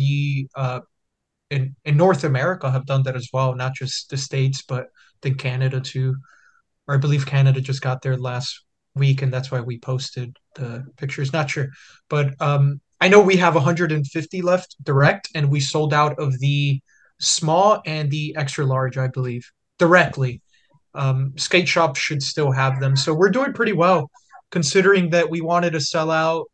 North America have done that as well, not just the States, but I think Canada too. Or I believe Canada just got there last week, and that's why we posted the pictures. Not sure, but I know we have 150 left direct, and we sold out of the small and the extra large, I believe, directly. Skate shops should still have them, so we're doing pretty well, considering that we wanted to sell out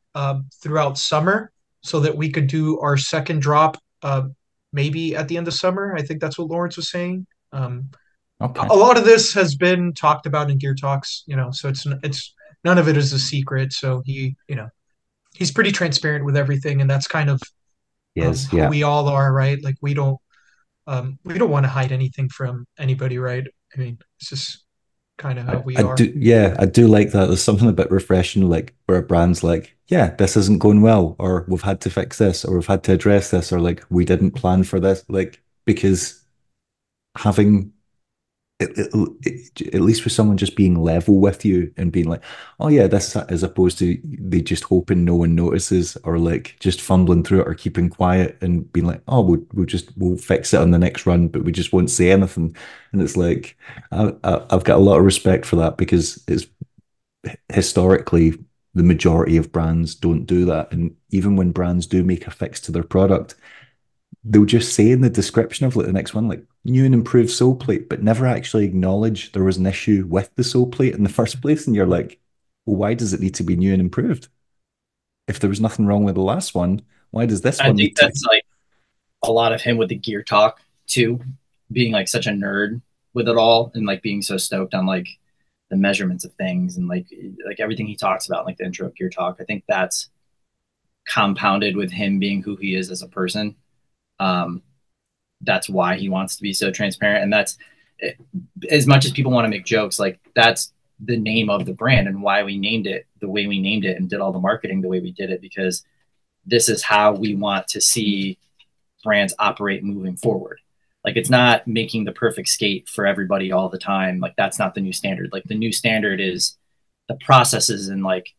throughout summer so that we could do our second drop maybe at the end of summer. I think that's what Lawrence was saying. Okay. A lot of this has been talked about in Gear Talks, so it's none of it is a secret. So he's pretty transparent with everything, and that's kind of Yes. who Yeah. we all are, right? Like we don't want to hide anything from anybody, right? I mean, it's just kind of how we I are. do, yeah, I do like that. There's something a bit refreshing, like where a brand's like, yeah, this isn't going well, or we've had to fix this, or we've had to address this, or like we didn't plan for this. Like, because having at least with someone just being level with you and being like, oh yeah, this as opposed to they just hoping no one notices or like just fumbling through it or keeping quiet and being like, oh, we'll fix it on the next run, but we just won't say anything. And it's like, I've got a lot of respect for that because it's historically the majority of brands don't do that. And even when brands do make a fix to their product, they'll just say in the description of like the next one, like new and improved sole plate, but never actually acknowledge there was an issue with the sole plate in the first place. And you're like, well, why does it need to be new and improved? If there was nothing wrong with the last one, why does this I one think need to be? that's like a lot of him with the gear talk too, being like such a nerd with it all and like being so stoked on like the measurements of things and like everything he talks about, like the intro of gear talk. I think that's compounded with him being who he is as a person. Um, that's why he wants to be so transparent, and that's as much as people want to make jokes, like that's the name of the brand and why we named it the way we named it and did all the marketing the way we did it, because this is how we want to see brands operate moving forward. Like it's not making the perfect skate for everybody all the time. Like that's not the new standard. Like the new standard is the processes and like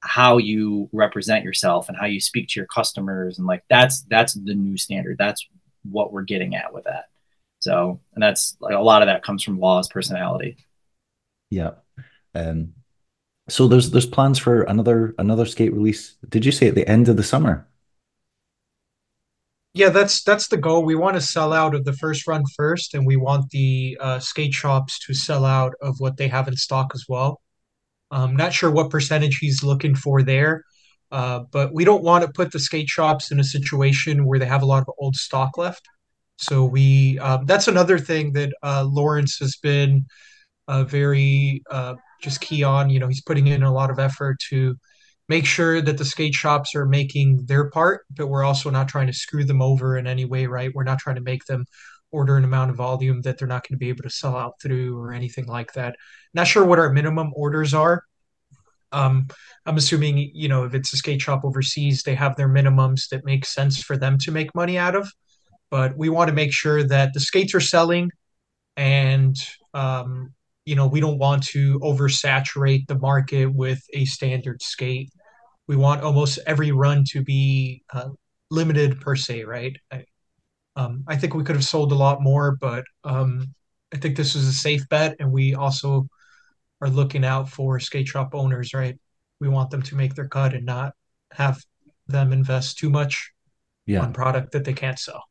how you represent yourself and how you speak to your customers, and like that's the new standard. That's what we're getting at with that. So, and that's like a lot of that comes from Law's personality. Yeah. Um, so there's plans for another skate release. Did you say at the end of the summer? Yeah, that's the goal. We want to sell out of the first run first, and we want the skate shops to sell out of what they have in stock as well. Not sure what percentage he's looking for there, but we don't want to put the skate shops in a situation where they have a lot of old stock left. So that's another thing that Lawrence has been very just key on. He's putting in a lot of effort to make sure that the skate shops are making their part, but we're also not trying to screw them over in any way, right? We're not trying to make them order an amount of volume that they're not going to be able to sell out through or anything like that. Not sure what our minimum orders are. Um, I'm assuming, if it's a skate shop overseas, they have their minimums that make sense for them to make money out of. But we want to make sure that the skates are selling and we don't want to oversaturate the market with a standard skate. We want almost every run to be limited per se, right? I think we could have sold a lot more, but I think this is a safe bet, and we also are looking out for skate shop owners, right? We want them to make their cut and not have them invest too much Yeah. on product that they can't sell.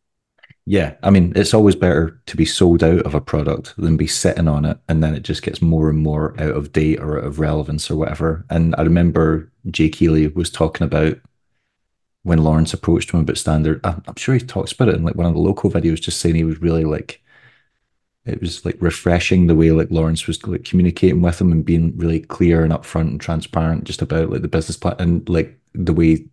Yeah, I mean, it's always better to be sold out of a product than be sitting on it and then it just gets more and more out of date or out of relevance or whatever. And I remember Jake Healy was talking about when Lawrence approached him about standard. I'm sure he talks about it in like one of the local videos, just saying he was really like, it was like refreshing the way like Lawrence was like communicating with him and being really clear and upfront and transparent just about like the business plan and like the way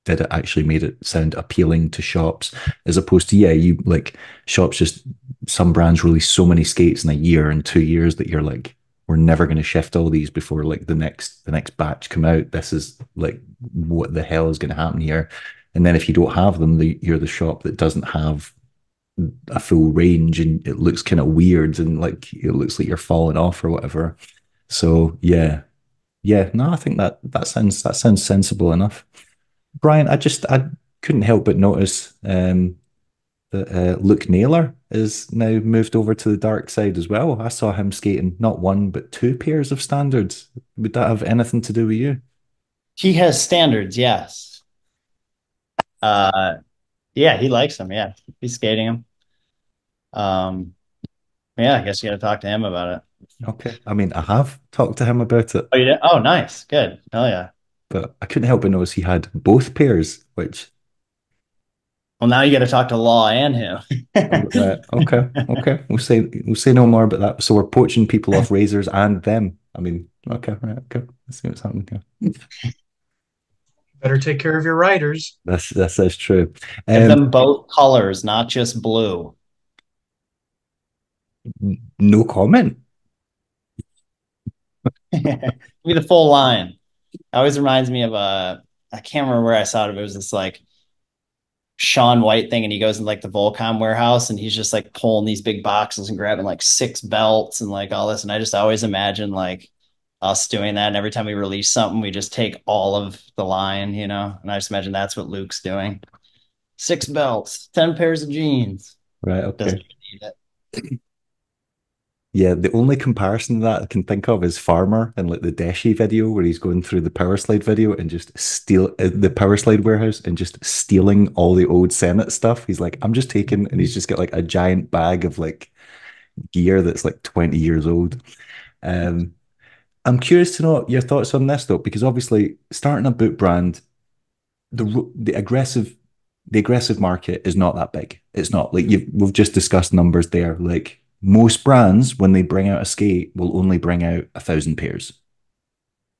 that it actually made it sound appealing to shops as opposed to you like shops just some brands release so many skates in a year and 2 years that you're like we're never going to shift all these before like the next batch come out. This is like what the hell is going to happen here. And then if you don't have them, you're the shop that doesn't have a full range and it looks kind of weird and like it looks like you're falling off or whatever. So yeah, no, I think that sounds sensible enough. Brian, I couldn't help but notice that Luke Naylor is now moved over to the dark side as well. I saw him skating not one but two pairs of standards. Would that have anything to do with you? He has standards, yes. Uh, yeah, he likes them. Yeah, he's skating them. Um, yeah, I guess you got to talk to him about it. Okay, I mean I have talked to him about it, Oh, you did? Oh, nice, good. Oh, yeah. but I couldn't help but notice he had both pairs, which Well, now you got to talk to Law and him. right, okay. We'll say no more about that. So we're poaching people off razors and them. I mean, okay, right, okay. Let's see what's happening here. Better take care of your riders. That's true. Give them both colors, not just blue. No comment. Give me the full line. It always reminds me of I can't remember where I saw it. It was this like Sean White thing, and he goes in like the Volcom warehouse, and he's just like pulling these big boxes and grabbing like 6 belts and like all this. And I just always imagine like us doing that. And every time we release something, we just take all of the line, you know. And I just imagine that's what Luke's doing. 6 belts, 10 pairs of jeans. Right, Doesn't okay. even need it. Yeah, the only comparison that I can think of is Farmer and like the Deshi video where he's going through the power slide video and just steal the power slide warehouse and just stealing all the old Senate stuff. He's like, I'm just taking, and he's just got like a giant bag of like gear that's like 20 years old. Um, I'm curious to know your thoughts on this though, because obviously starting a boot brand, the aggressive market is not that big. It's not like we've just discussed numbers there. Like most brands, when they bring out a skate, will only bring out 1,000 pairs.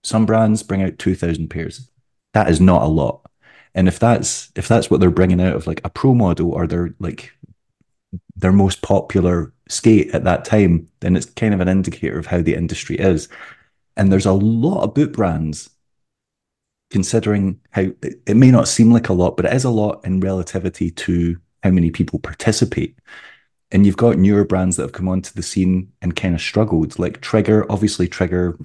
Some brands bring out 2,000 pairs. That is not a lot. And if that's what they're bringing out of like a pro model or their most popular skate at that time, then it's kind of an indicator of how the industry is. And there's a lot of boot brands considering how it may not seem like a lot, but it is a lot in relativity to how many people participate. And you've got newer brands that have come onto the scene and kind of struggled, like Trigger. Obviously, Trigger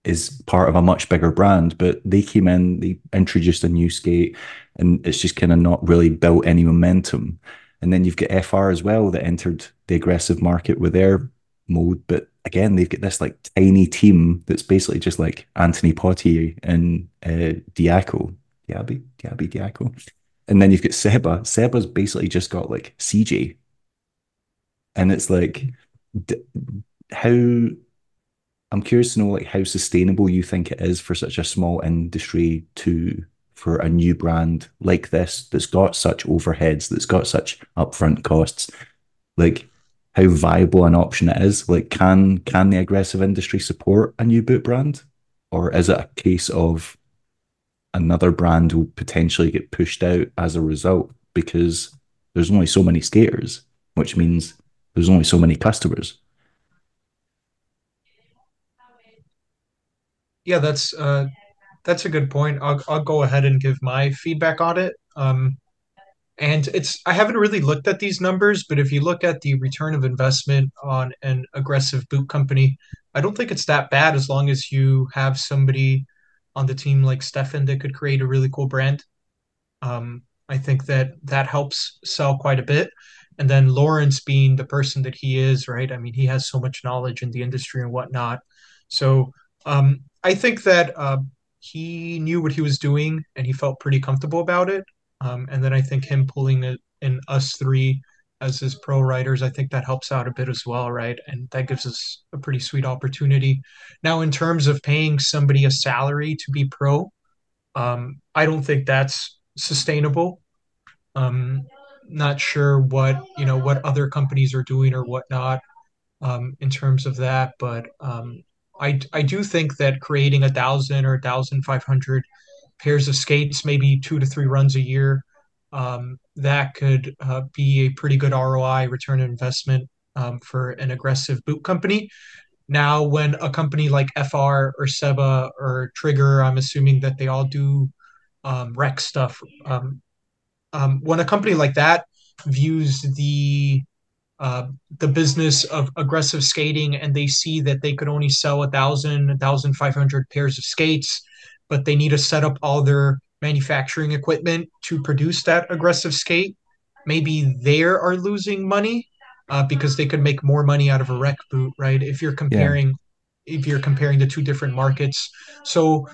is part of a much bigger brand, but they came in, they introduced a new skate, and it's just kind of not really built any momentum. And then you've got FR as well that entered the aggressive market with their mode, but again, they've got this like tiny team that's basically just like Anthony Potier and Diaco. And then you've got Seba. Seba's basically just got like CJ. And it's like, how I'm curious to know like how sustainable you think it is for such a small industry to for a new brand like this that's got such overheads, that's got such upfront costs, like how viable an option it is. Like, can the aggressive industry support a new boot brand? or is it a case of another brand will potentially get pushed out as a result because there's only so many skaters, which means there's only so many customers? Yeah, that's a good point. I'll go ahead and give my feedback on it. And it's I haven't really looked at these numbers, but if you look at the return of investment on an aggressive boot company, I don't think it's that bad as long as you have somebody on the team like Stefan that could create a really cool brand. I think that that helps sell quite a bit. And then Lawrence being the person that he is, right? I mean, he has so much knowledge in the industry and whatnot. So I think that he knew what he was doing and he felt pretty comfortable about it. And then I think him pulling it in us three as his pro writers, I think that helps out a bit as well, right? And that gives us a pretty sweet opportunity. Now, in terms of paying somebody a salary to be pro, I don't think that's sustainable. Um, Not sure what what other companies are doing or whatnot in terms of that, but I do think that creating 1,000 or 1,500 pairs of skates, maybe 2 to 3 runs a year, that could be a pretty good ROI, return on investment, for an aggressive boot company. Now, when a company like FR or Seba or Trigger, I'm assuming that they all do rec stuff. When a company like that views the business of aggressive skating and they see that they could only sell 1,500 pairs of skates, but they need to set up all their manufacturing equipment to produce that aggressive skate, maybe they are losing money because they could make more money out of a rec boot, right? Yeah. If you're comparing the two different markets. So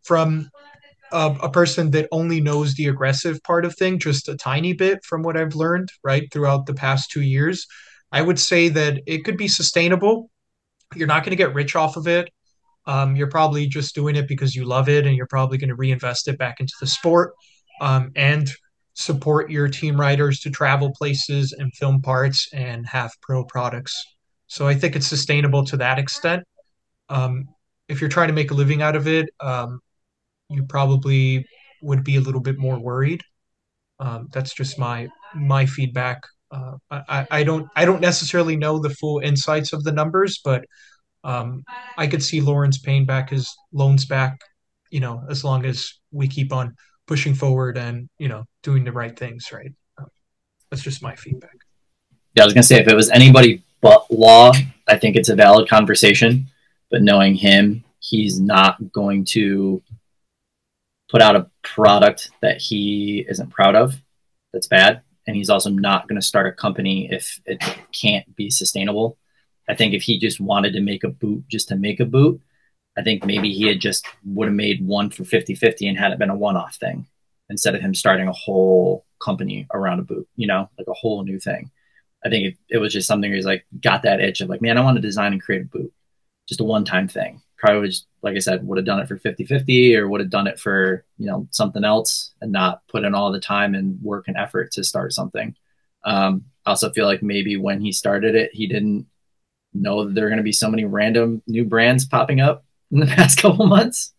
from a person that only knows the aggressive part of thing just a tiny bit from what I've learned, right, throughout the past 2 years, I would say that it could be sustainable. You're not going to get rich off of it. You're probably just doing it because you love it and you're probably going to reinvest it back into the sport and support your team riders to travel places and film parts and have pro products. So I think it's sustainable to that extent. Um, if you're trying to make a living out of it, you probably would be a little bit more worried. That's just my feedback. I don't necessarily know the full insights of the numbers, but I could see Lawrence paying back his loans back, as long as we keep on pushing forward and doing the right things, right? That's just my feedback. Yeah, I was gonna say if it was anybody but Law, I think it's a valid conversation. But knowing him, he's not going to put out a product that he isn't proud of. That's bad. And he's also not going to start a company if it can't be sustainable. I think if he just wanted to make a boot just to make a boot, I think maybe he had just would have made one for 50-50 and had it been a one-off thing instead of him starting a whole company around a boot, like a whole new thing. I think it was just something where he's like, got that itch of like, man, I want to design and create a boot. Just a one-time thing. Probably just, like I said, would have done it for 50-50 or would have done it for, something else and not put in all the time and work and effort to start something. I also feel like maybe when he started it, he didn't know that there were going to be so many random new brands popping up in the past couple months.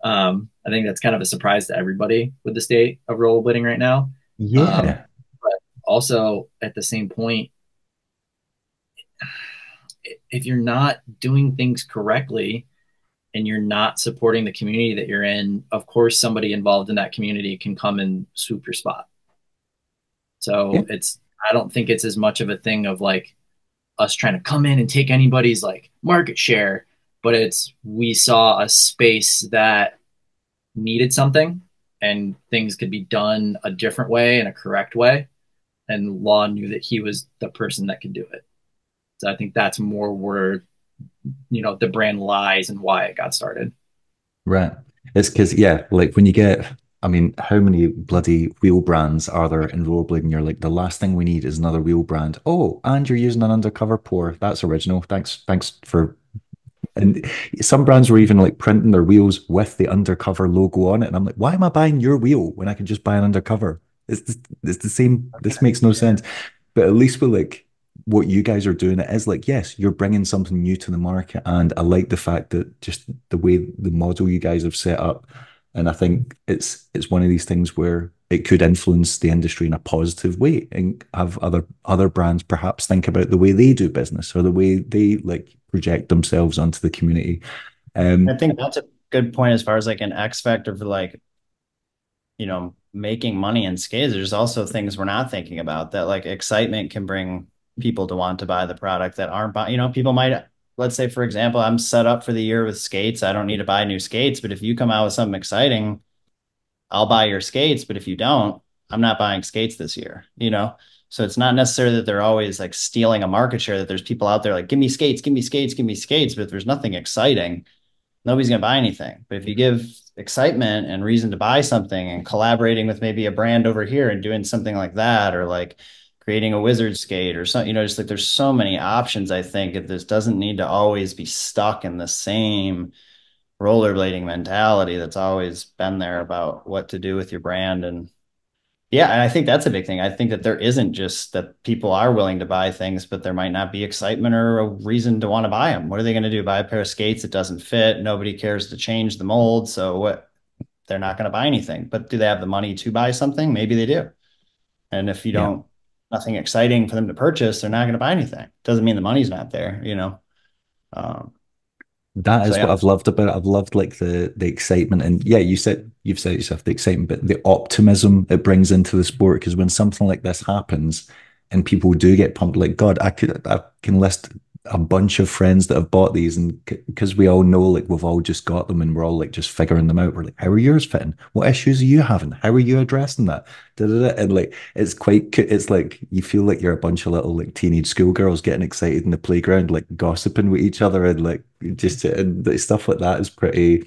I think that's kind of a surprise to everybody with the state of rollerblading right now. Yeah. But also at the same point, if you're not doing things correctly and you're not supporting the community that you're in, of course, somebody involved in that community can come and swoop your spot. So Yeah. I don't think it's as much of a thing of like us trying to come in and take anybody's like market share, but we saw a space that needed something and things could be done a different way and a correct way. And Law knew that he was the person that could do it. So I think that's more where, the brand lies and why it got started. Right. It's because, yeah, like when you get, I mean, how many bloody wheel brands are there in rollerblading? You're like, the last thing we need is another wheel brand. Oh, and you're using an undercover pour. That's original. Thanks for. And some brands were even like printing their wheels with the undercover logo on it. And I'm like, why am I buying your wheel when I can just buy an undercover? It's the same. This makes no sense. But at least with like what you guys are doing, it is like, yes, you're bringing something new to the market. And I like the fact that just the way the model you guys have set up. And I think it's one of these things where it could influence the industry in a positive way and have other brands perhaps think about the way they do business or the way they like project themselves onto the community. I Um, think that's a good point as far as like an X factor for like, making money in skates. There's also things we're not thinking about that like excitement can bring people to want to buy the product that aren't buying. People might, let's say, for example, I'm set up for the year with skates. I don't need to buy new skates, but if you come out with something exciting, I'll buy your skates. But if you don't, I'm not buying skates this year. So it's not necessarily that they're always like stealing a market share, that there's people out there like, give me skates, give me skates, give me skates. But if there's nothing exciting, nobody's going to buy anything. But if you give excitement and reason to buy something and collaborating with maybe a brand over here and doing something like that, or like creating a wizard skate or something, just like there's so many options. I think if this doesn't need to always be stuck in the same rollerblading mentality that's always been there about what to do with your brand. And yeah, and I think that's a big thing. I think that there isn't just that people are willing to buy things, but there might not be excitement or a reason to want to buy them. What are they going to do? Buy a pair of skates that doesn't fit? Nobody cares to change the mold. So what? They're not going to buy anything. But do they have the money to buy something? Maybe they do. And if you yeah. don't, nothing exciting for them to purchase, they're not going to buy anything. Doesn't mean the money's not there. Um, That so is what yeah, I've loved about it. I've loved like the excitement and yeah, you've said it yourself, the excitement, but the optimism it brings into the sport. Because when something like this happens and people do get pumped, like God, I can list a bunch of friends that have bought these, and because we all know like we've all just got them and we're all like just figuring them out. We're like, how are yours fitting? What issues are you having? How are you addressing that? Da, da, da. And like it's quite it's like you feel like you're a bunch of little like teenage schoolgirls getting excited in the playground, like gossiping with each other and like just and stuff like that is pretty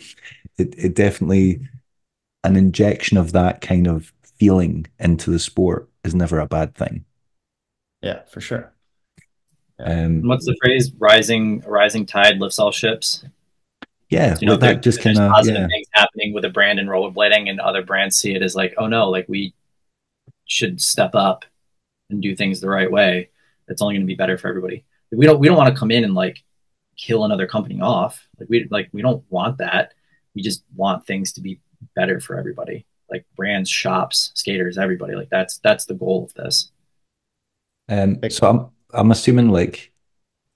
it definitely an injection of that kind of feeling into the sport is never a bad thing. yeah, for sure. Yeah. Um What's the phrase? Rising tide lifts all ships. yeah, You know, like if that just kind there's of positive yeah. things happening with a brand in rollerblading, and other brands see it as like, oh no, like we should step up and do things the right way. It's only going to be better for everybody. We don't want to come in and like kill another company off. We don't want that. We just want things to be better for everybody. Like brands, shops, skaters, everybody. Like that's the goal of this. Big So I'm assuming like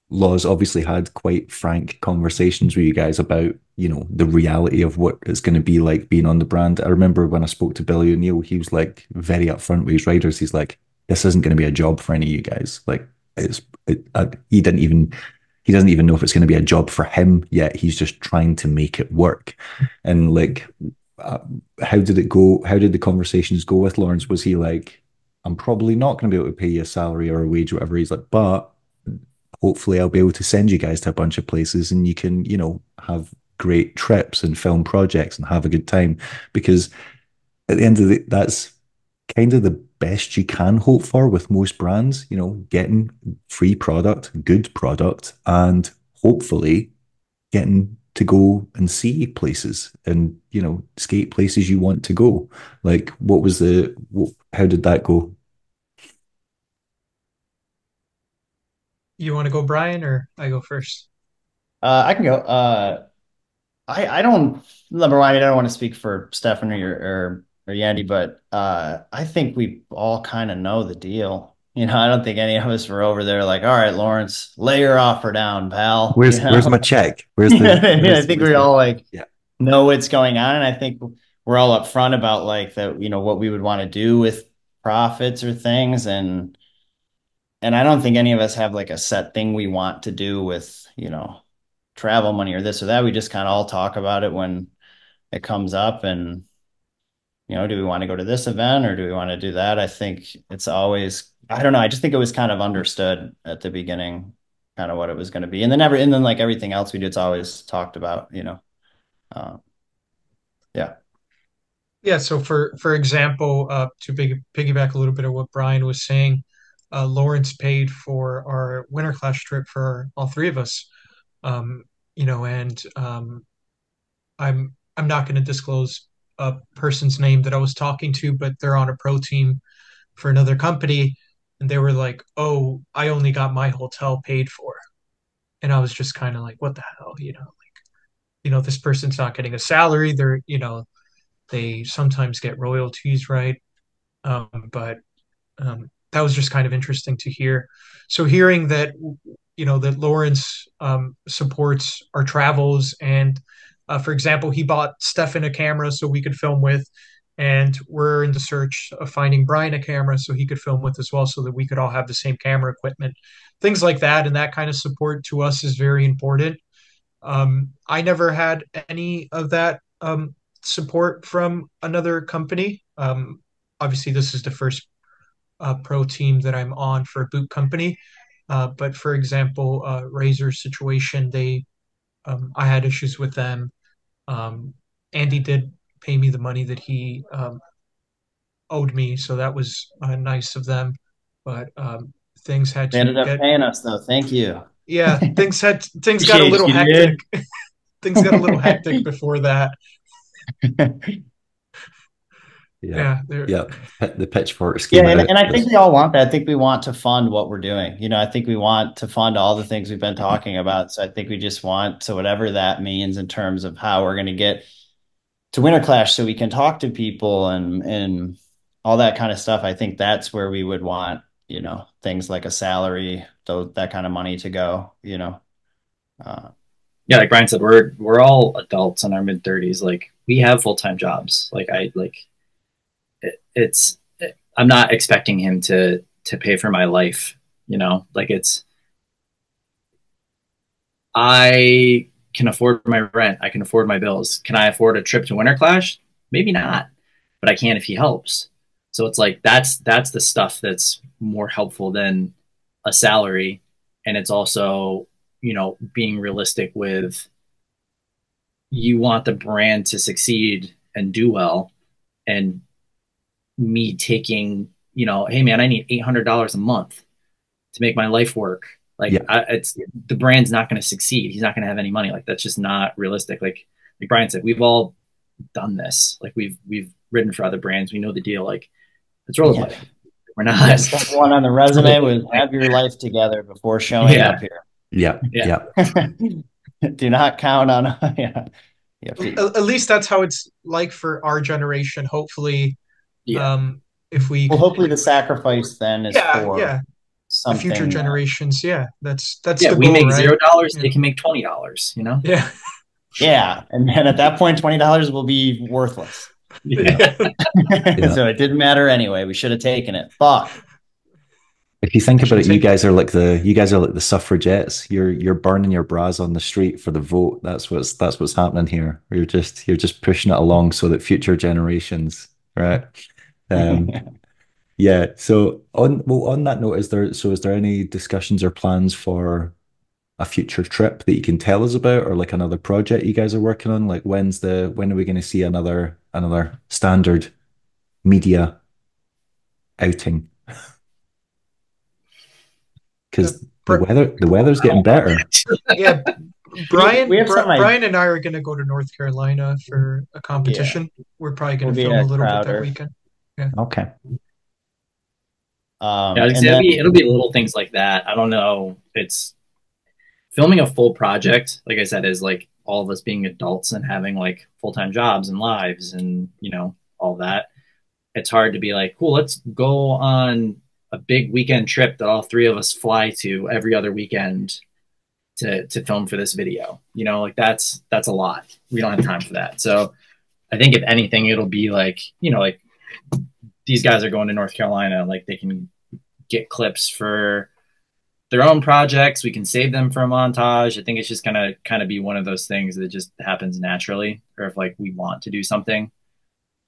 Laws obviously had quite frank conversations with you guys about, the reality of what it's going to be like being on the brand. I remember when I spoke to Billy O'Neill, he was like very upfront with his riders. He's like, this isn't going to be a job for any of you guys. Like he doesn't even know if it's going to be a job for him yet. He's just trying to make it work. And like, uh, how did it go? How did the conversations go with Lawrence? Was he like, I'm probably not going to be able to pay you a salary or a wage, or whatever. He's like, but hopefully I'll be able to send you guys to a bunch of places and you can, have great trips and film projects and have a good time. Because at the end of the that's kind of the best you can hope for with most brands, getting free product, good product, and hopefully getting to go and see places and, skate places you want to go. Like, how did that go? You want to go, Brian, or I go first? I can go. I don't number one, I don't want to speak for Stephanie or Yandy, but I think we all kind of know the deal. I don't think any of us were over there like, all right, Lawrence, lay your offer down, pal. Where's my check? I think we all like yeah. know what's going on, and I think we're all upfront about like that, what we would want to do with profits or things, and I don't think any of us have like a set thing we want to do with, travel money or this or that. We just kind of all talk about it when it comes up, and do we want to go to this event or do we want to do that? I think it's always, I don't know, I just think it was kind of understood at the beginning kind of what it was going to be, and then like everything else we do, it's always talked about. uh, yeah. Yeah, so for example, to piggyback a little bit of what Brian was saying, Lawrence paid for our Winterclash trip for all three of us. And I'm not going to disclose a person's name that I was talking to, but they're on a pro team for another company, and they were like, "Oh, I only got my hotel paid for," and I was just kind of like, "What the hell?" This person's not getting a salary. They sometimes get royalties, right? But that was just kind of interesting to hear. So hearing that, that Lawrence supports our travels, and for example, he bought Stefan a camera so we could film with, and we're in the search of finding Brian a camera so he could film with as well, so that we could all have the same camera equipment, things like that, and that kind of support to us is very important. I never had any of that support from another company. Obviously, this is the first pro team that I'm on for a boot company. But for example, Razor's situation, I had issues with them. Um, Andy did pay me the money that he owed me, so that was nice of them. But things had They to ended up get, paying us though. Thank you. yeah, things got a Appreciate little you, hectic. dude. Things got a little hectic before that. Yeah. Yeah, there. Yeah. The pitchforks Yeah, came out. and I think we all want that. I think we want to fund what we're doing. I think we want to fund all the things we've been talking about. So I think we just want to, whatever that means in terms of how we're going to get to Winterclash so we can talk to people and all that kind of stuff. I think that's where we would want, things like a salary, that kind of money to go, Yeah, like Brian said, we're all adults in our mid 30s. Like we have full-time jobs. Like I like it's I'm not expecting him to pay for my life, like it's I can afford my rent, I can afford my bills. Can I afford a trip to Winterclash? Maybe not, but I can if he helps. So it's like that's the stuff that's more helpful than a salary. And it's also, being realistic with, you want the brand to succeed and do well, and me taking, hey man, I need $800 a month to make my life work. Like Yeah. it's the brand's not going to succeed. He's not going to have any money. Like that's just not realistic. Like Brian said, we've all done this. Like we've written for other brands. We know the deal. Like it's yeah. rollerblading. We're Yeah, not. step one on the resume was have your life together before showing Yeah, up here. Yeah. yeah, Yeah. Do not count on yeah. Yeah. At least that's how it's like for our generation. Hopefully, yeah, um, if we, Well, hopefully the sacrifice then is yeah, for yeah, the future something. generations, yeah, that's yeah. the We goal, make right? $0. Yeah, They can make $20. You know. yeah, Yeah, and then at that point, $20 will be worthless. Yeah. yeah. Yeah. So it didn't matter anyway. We should have taken it. Fuck. If you think I about should it, you take. guys are like the suffragettes. You're burning your bras on the street for the vote. That's what's happening here. You're just pushing it along so that future generations, right? Um, yeah. So on that note, is there any discussions or plans for a future trip that you can tell us about, or like another project you guys are working on? Like when are we going to see another standard media outing? Uh, Because the weather's getting better. yeah, We have some like Brian and I are going to go to North Carolina for a yeah. competition. We're probably We'll going to be film a at little bit that Crowder. weekend. Yeah. Okay. Yeah, And it'll then be little things like that. I don't know. It's filming a full project, like I said, is like all of us being adults and having like full-time jobs and lives and all that. It's hard to be like, cool, let's go on a big weekend trip that all three of us fly to every other weekend to film for this video. Like that's a lot. We don't have time for that. So I think if anything, it'll be like, like these guys are going to North Carolina, like they can get clips for their own projects. We can save them for a montage. I think it's just gonna kind of be one of those things that just happens naturally, or if like we want to do something,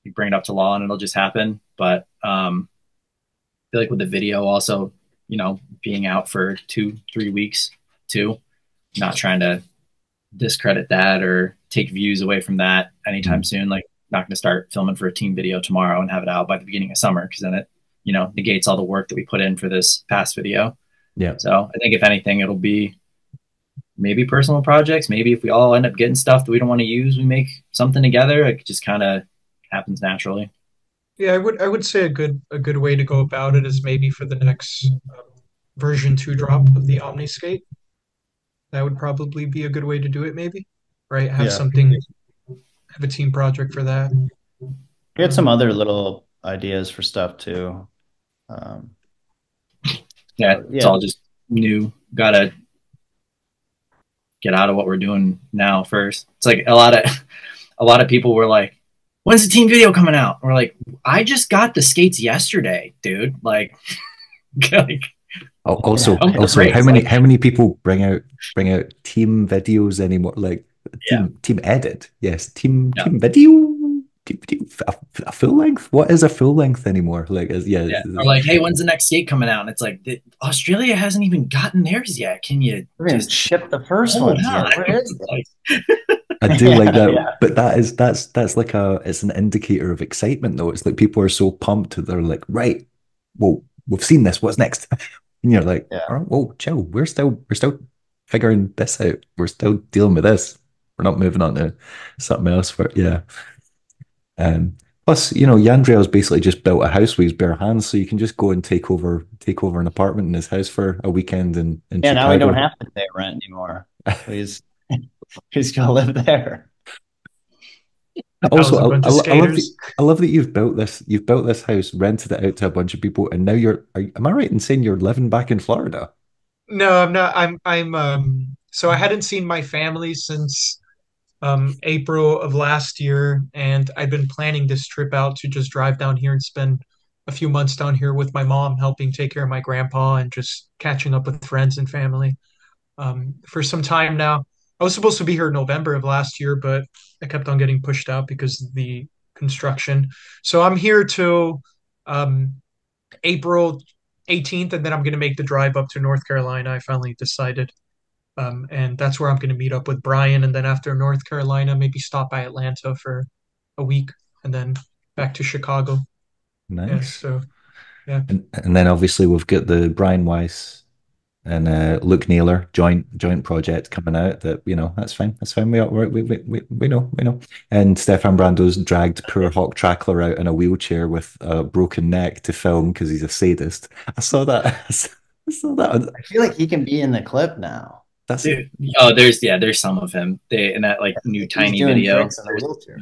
we bring it up to law and it'll just happen. But I feel like with the video also, being out for 2-3 weeks too, not trying to discredit that or take views away from that anytime Mm. soon. Like not going to start filming for a team video tomorrow and have it out by the beginning of summer, because then it, negates all the work that we put in for this past video. Yeah. So I think if anything, it'll be maybe personal projects. Maybe if we all end up getting stuff that we don't want to use, we make something together. It just kind of happens naturally. I would say a good way to go about it is maybe for the next version 2 drop of the Omniskate. That would probably be a good way to do it, maybe. Right? Yeah. Have a team project for that. We had some other little ideas for stuff too. Um, Yeah, but it's yeah, all just new. Gotta get out of what we're doing now first. It's like a lot of people were like, "When's the team video coming out?" We're like, "I just got the skates yesterday, dude." Like, like Also, pump the also, brakes. how many people bring out team videos anymore? Like Yeah, team edit, yes, no, team video, a full length. What is a full length anymore? Like, yeah, yeah. Or like, "Hey, when's the next skate coming out?" And it's like, Australia hasn't even gotten theirs yet. Can you we haven't just shipped the first hold ones on? yet. Where is Like, I do like Yeah, that, yeah. but that's like it's an indicator of excitement though. It's like people are so pumped that they're like, right, well, we've seen this. What's next? And you're like, Yeah. all right, whoa, chill. We're still figuring this out. We're still dealing with this. We're not moving on to something else. For yeah. Plus, Yandriel's basically just built a house with his bare hands, so you can just go and take over an apartment in his house for a weekend in Yeah, now we don't Chicago. have to pay rent anymore. So he's gonna live there. House a Also, bunch of skaters. I love that you've built this house, rented it out to a bunch of people, and now am I right in saying you're living back in Florida? No, I'm not. So I hadn't seen my family since April of last year, and I'd been planning this trip out to just drive down here and spend a few months down here with my mom, helping take care of my grandpa and just catching up with friends and family. For some time now. I was supposed to be here in November of last year, but I kept on getting pushed out because of the construction. So I'm here till um, April 18th, and then I'm going to make the drive up to North Carolina. I finally decided. And that's where I'm going to meet up with Brian. And then after North Carolina, maybe stop by Atlanta for a week and then back to Chicago. Yeah. Nice. So, yeah. And then obviously we've got the Brian Weiss and Luke Naylor joint project coming out. That that's fine. That's fine. We know. And Stefan Brandow's dragged poor Hawk Trackler out in a wheelchair with a broken neck to film because he's a sadist. I saw that. I saw that. I feel like he can be in the clip now. That's dude, oh, there's some of him. They in that like new He's tiny doing video. tricks in a wheelchair.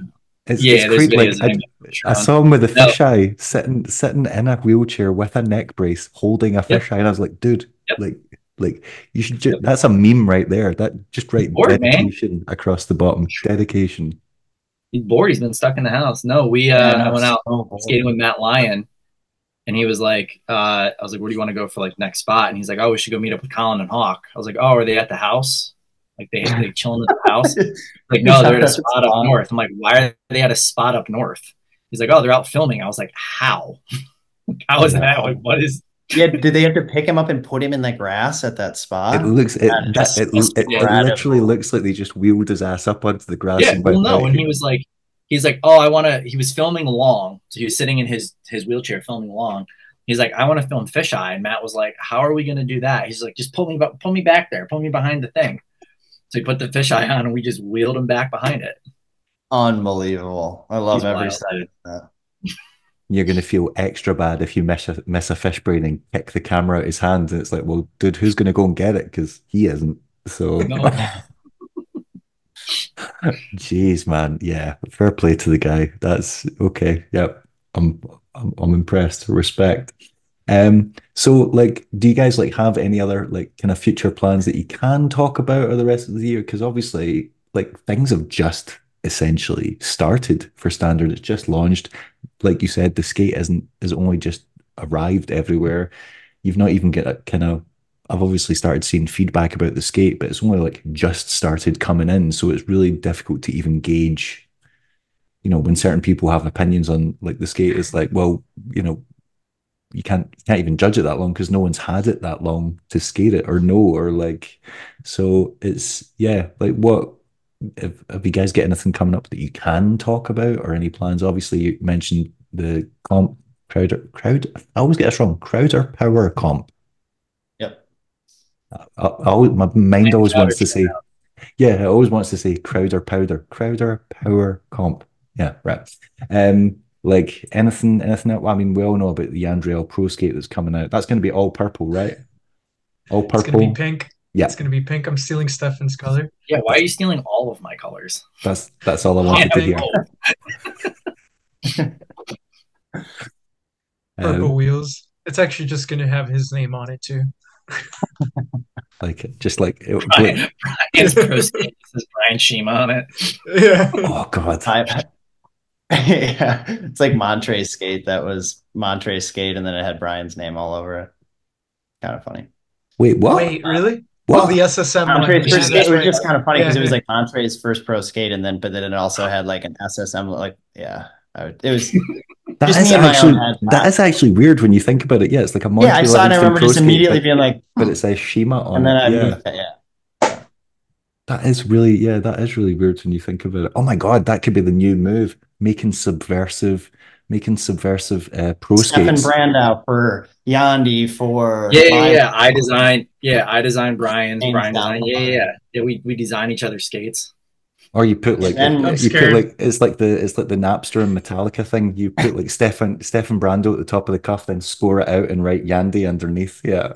it's Yeah, there's creep. Like videos of him I shown. saw him with a No, fisheye sitting in a wheelchair with a neck brace holding a yep, fisheye, and I was like, dude, yep, like you should yep. that's a meme right there. That just He's write bored, man. dedication across the bottom. Dedication. He's bored. He's been stuck in the house. No, Yeah, I no, went out so skating boring. with Matt Lyon, and he was like, I was like, "Where do you want to go for like next spot?" And he's like, "Oh, we should go meet up with Colin and Hawk." I was like, "Oh, are they at the house? Like they chilling at the house?" Like, Is no, they're that at a the spot up spot? north. I'm like, "Why are they at a spot up north?" He's like, "Oh, they're out filming." I was like, "How? How is that? Like, No. what is?" Yeah, did they have to pick him up and put him in the grass at that It spot? looks it And that just Yeah, it spread literally him. looks like they just wheeled his ass up onto the grass yeah. and Well, went no, right and here. he's like, "Oh, I want to." He was filming long, so he was sitting in his wheelchair filming long. He's like, "I want to film fisheye," and Matt was like, "How are we going to do that?" He's like, "Just pull me back there, pull me behind the thing." So he put the fisheye on, and we just wheeled him back behind it. Unbelievable. I love He's every wild, second dude. of that. You're gonna feel extra bad if you miss a fish brain and kick the camera out his hand, and it's like, well, dude, who's gonna go and get it? Because he isn't. So No, jeez, man. Yeah, fair play to the guy. That's okay. Yep. I'm I'm impressed. Respect. So like, do you guys like have any other like kind of future plans that you can talk about or the rest of the year? Because obviously, like things have just essentially started for standard. It's just launched. Like you said, the skate isn't is only just arrived everywhere. You've not even get a kind of I've obviously started seeing feedback about the skate, but it's only like just started coming in. So it's really difficult to even gauge, when certain people have opinions on like the skate, it's like, well, you can't even judge it that long because no one's had it that long to skate it or know or like so it's yeah, like what have you guys got anything coming up that you can talk about or any plans? Obviously you mentioned the comp crowd I always get this wrong. Crowder power comp. Yep. My mind always Crowder wants to showdown. say, yeah, it always wants to say Crowder powder, Crowder power comp. Yeah, right. Like anything else? I mean, we all know about the Yandriel Pro Skate that's coming out. That's going to be all purple, right? All It's gonna be purple. pink. Yeah, It's gonna be pink. I'm stealing Stefan's color. Yeah, why are you stealing all of my colors? that's all I Can't wanted to have Pink, hear. both. purple Um, wheels. It's actually just gonna have his name on it too. like just like Brian's pro skate says Brian Shima on it. Yeah. oh god. Yeah, it's like Montre Skate. That was Montre Skate, and then it had Brian's name all over it. Kind of funny. Wait, what? Wait, really? Oh, the What? SSM one. Montre's Yeah, first skate that's was right. just kind of funny Yeah, because it was yeah. like Montre's first pro skate, and then but then it also had like an SSM. Like, yeah, it was That just is me in my own actually head. that is actually weird when you think about it. Yeah, it's like a Yeah, I Montreal saw it. And I Livingston remember Pro just Skate, immediately being like, but it says Shima on and then it. I Yeah. moved. Yeah, That is really weird when you think about it. Oh my God, that could be the new move, making subversive pro Stefan skates. Brandow for Yandi for Yeah. I designed Brian's. James Brian down designed. the line. Yeah. We design each other's skates. Or you put like And I'm you put scared. like it's like the Napster and Metallica thing. You put like Stefan Brandow at the top of the cuff, then score it out and write Yandy underneath. Yeah.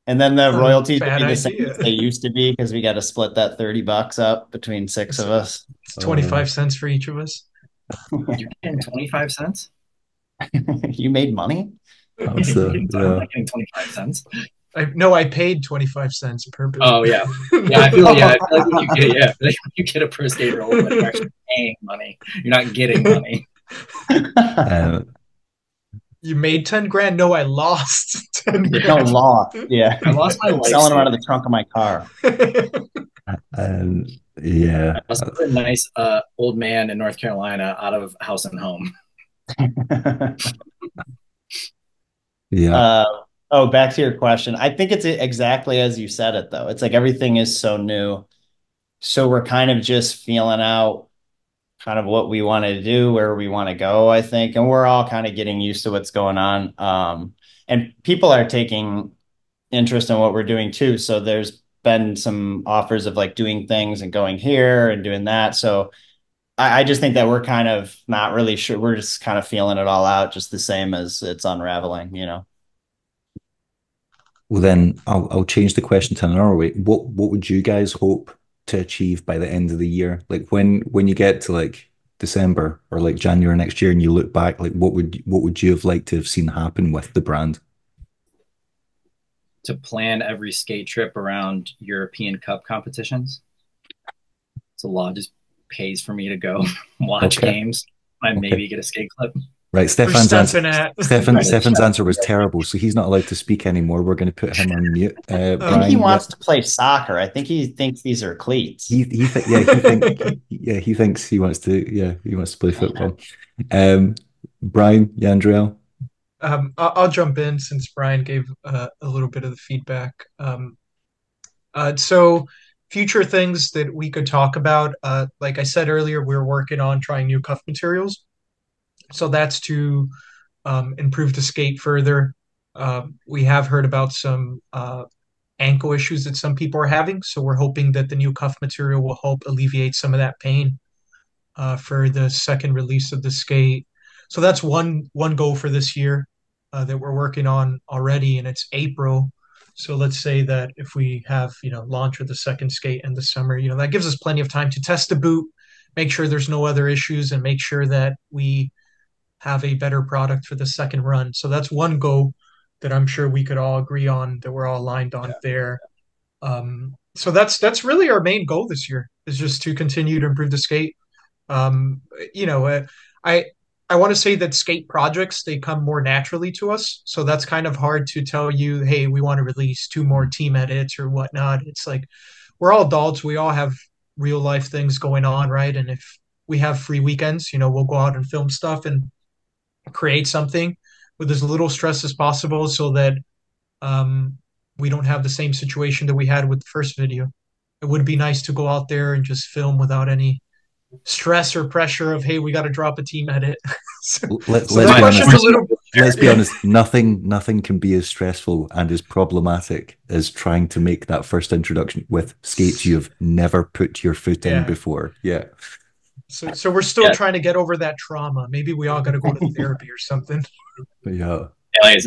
and then the royalties would Bad be the same idea. as they used to be because we got to split that $30 up between six It's, of us. it's Oh, 25 cents for each of us. You're getting 25 cents? You made money? that's I'm yeah. not getting 25 cents. I paid 25 cents per booth. Oh yeah. I feel like when you get I feel like when you get a pro skate roll, like you're actually paying money. You're not getting money. Uh, You made 10 grand? No, I lost 10 No grand. loss. Yeah. I lost my life Selling them out of the savings. trunk of my car. yeah. I was a nice old man in North Carolina out of house and home. Yeah. Back to your question. I think it's exactly as you said it, though. It's like everything is so new. So we're kind of just feeling out kind of what we want to do, where we want to go, I think. And we're all kind of getting used to what's going on. And people are taking interest in what we're doing too. So there's been some offers of like doing things and going here and doing that. So I just think that we're kind of not really sure. We're just kind of feeling it all out, just the same as it's unraveling, you know. Well, then I'll change the question to another way. What would you guys hope to achieve by the end of the year? Like when you get to like December or like January next year and you look back, like what would you have liked to have seen happen with the brand? To plan every skate trip around European Cup competitions. So law just pays for me to go watch Okay. games. I Okay. maybe get a skate clip. Right. Where's Stefan's answer. Stefan at? Stefan's answer was terrible, so he's not allowed to speak anymore. We're going to put him on mute. I think he Brian, wants to play soccer. I think he thinks these are cleats. he thinks he wants to play football. Brian Yandriel. I'll jump in since Brian gave a little bit of the feedback. So future things that we could talk about, like I said earlier, we're working on trying new cuff materials. So that's to improve the skate further. We have heard about some ankle issues that some people are having, so we're hoping that the new cuff material will help alleviate some of that pain for the second release of the skate. So that's one goal for this year that we're working on already, and it's April. So let's say that if we have launch of the second skate in the summer, that gives us plenty of time to test the boot, make sure there's no other issues, and make sure that we have a better product for the second run. So that's one goal that I'm sure we could all agree on, that we're all aligned on there. So that's really our main goal this year, is just to continue to improve the skate. Um, you know, I I want to say that skate projects, they come more naturally to us. So that's kind of hard to tell you, hey, we want to release two more team edits or whatnot. It's like we're all adults, we all have real life things going on, right? And if we have free weekends, we'll go out and film stuff and create something with as little stress as possible, so that um, we don't have the same situation that we had with the first video. It would be nice to go out there and just film without any stress or pressure of, hey, we got to drop a team edit. so, Let's so let's that be question's a honest. little. Let's be Yeah, honest. Nothing can be as stressful and as problematic as trying to make that first introduction with skates you've never put your foot in yeah. before. Yeah. So we're still Yeah. trying to get over that trauma. Maybe we all got to go to therapy or something. But yeah.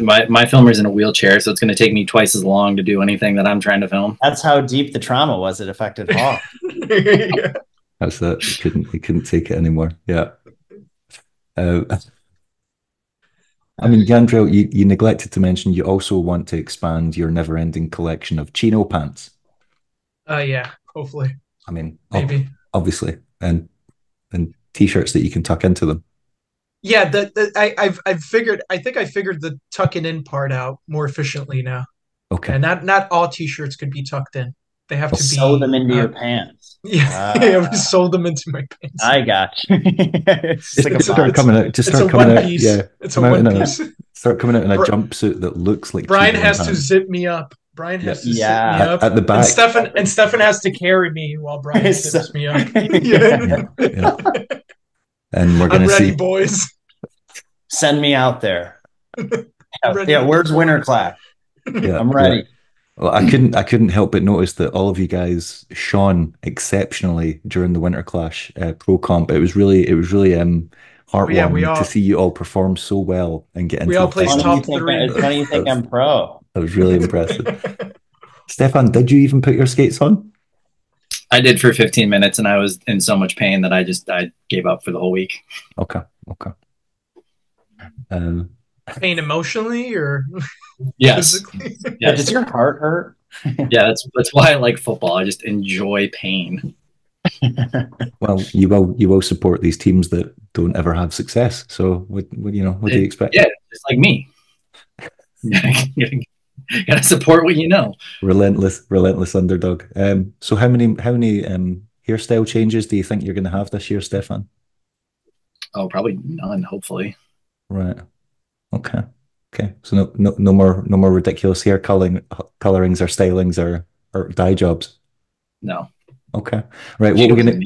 My filmer's in a wheelchair, so it's going to take me twice as long to do anything that I'm trying to film. That's how deep the trauma was. It affected Hawk. Yeah. That's that. He couldn't take it anymore. Yeah. Uh, I mean, Yandriel, you neglected to mention you also want to expand your never-ending collection of chino pants. Yeah. Hopefully, I mean, maybe. obviously, and t-shirts that you can tuck into them. Yeah. I've figured. I think I figured the tucking in part out more efficiently now. Okay. And not all t-shirts could be tucked in. They have to Sew be them into your pants. Yeah, we sold them into my pants. I got you. It's Just like a start box. coming out. Just It's start a coming one out. piece. Yeah, It's a come out one in piece. start coming out in a jumpsuit that looks like Brian chino has to pants. zip me up. Brian has to zip me Yeah. up. At the back. And Stefan has to carry me while Brian zips me up. Yeah, yeah. And we're I'm gonna ready, see. boys. Send me out there. Ready. Yeah, where's Winterclash? Yeah, I'm ready. yeah. Well, I couldn't help but notice that all of you guys shone exceptionally during the Winterclash pro comp. It was really heartwarming we all- to see you all perform so well and get We into all the placed final. top three. It's funny you think I'm pro. That was really impressive. Stefan, did you even put your skates on? I did for 15 minutes, and I was in so much pain that I gave up for the whole week. Okay. Pain emotionally or Yes. physically? Yeah, does your heart hurt? Yeah, that's why I like football. I just enjoy pain. Well, you will support these teams that don't ever have success. So what do you expect? Yeah, just like me. Gotta support what you know. Relentless underdog. So how many hairstyle changes do you think you're going to have this year, Stefan? Oh, probably none. Hopefully. Right. Okay. So no more ridiculous hair colorings or stylings or dye jobs. No. Okay. Right. What we're gonna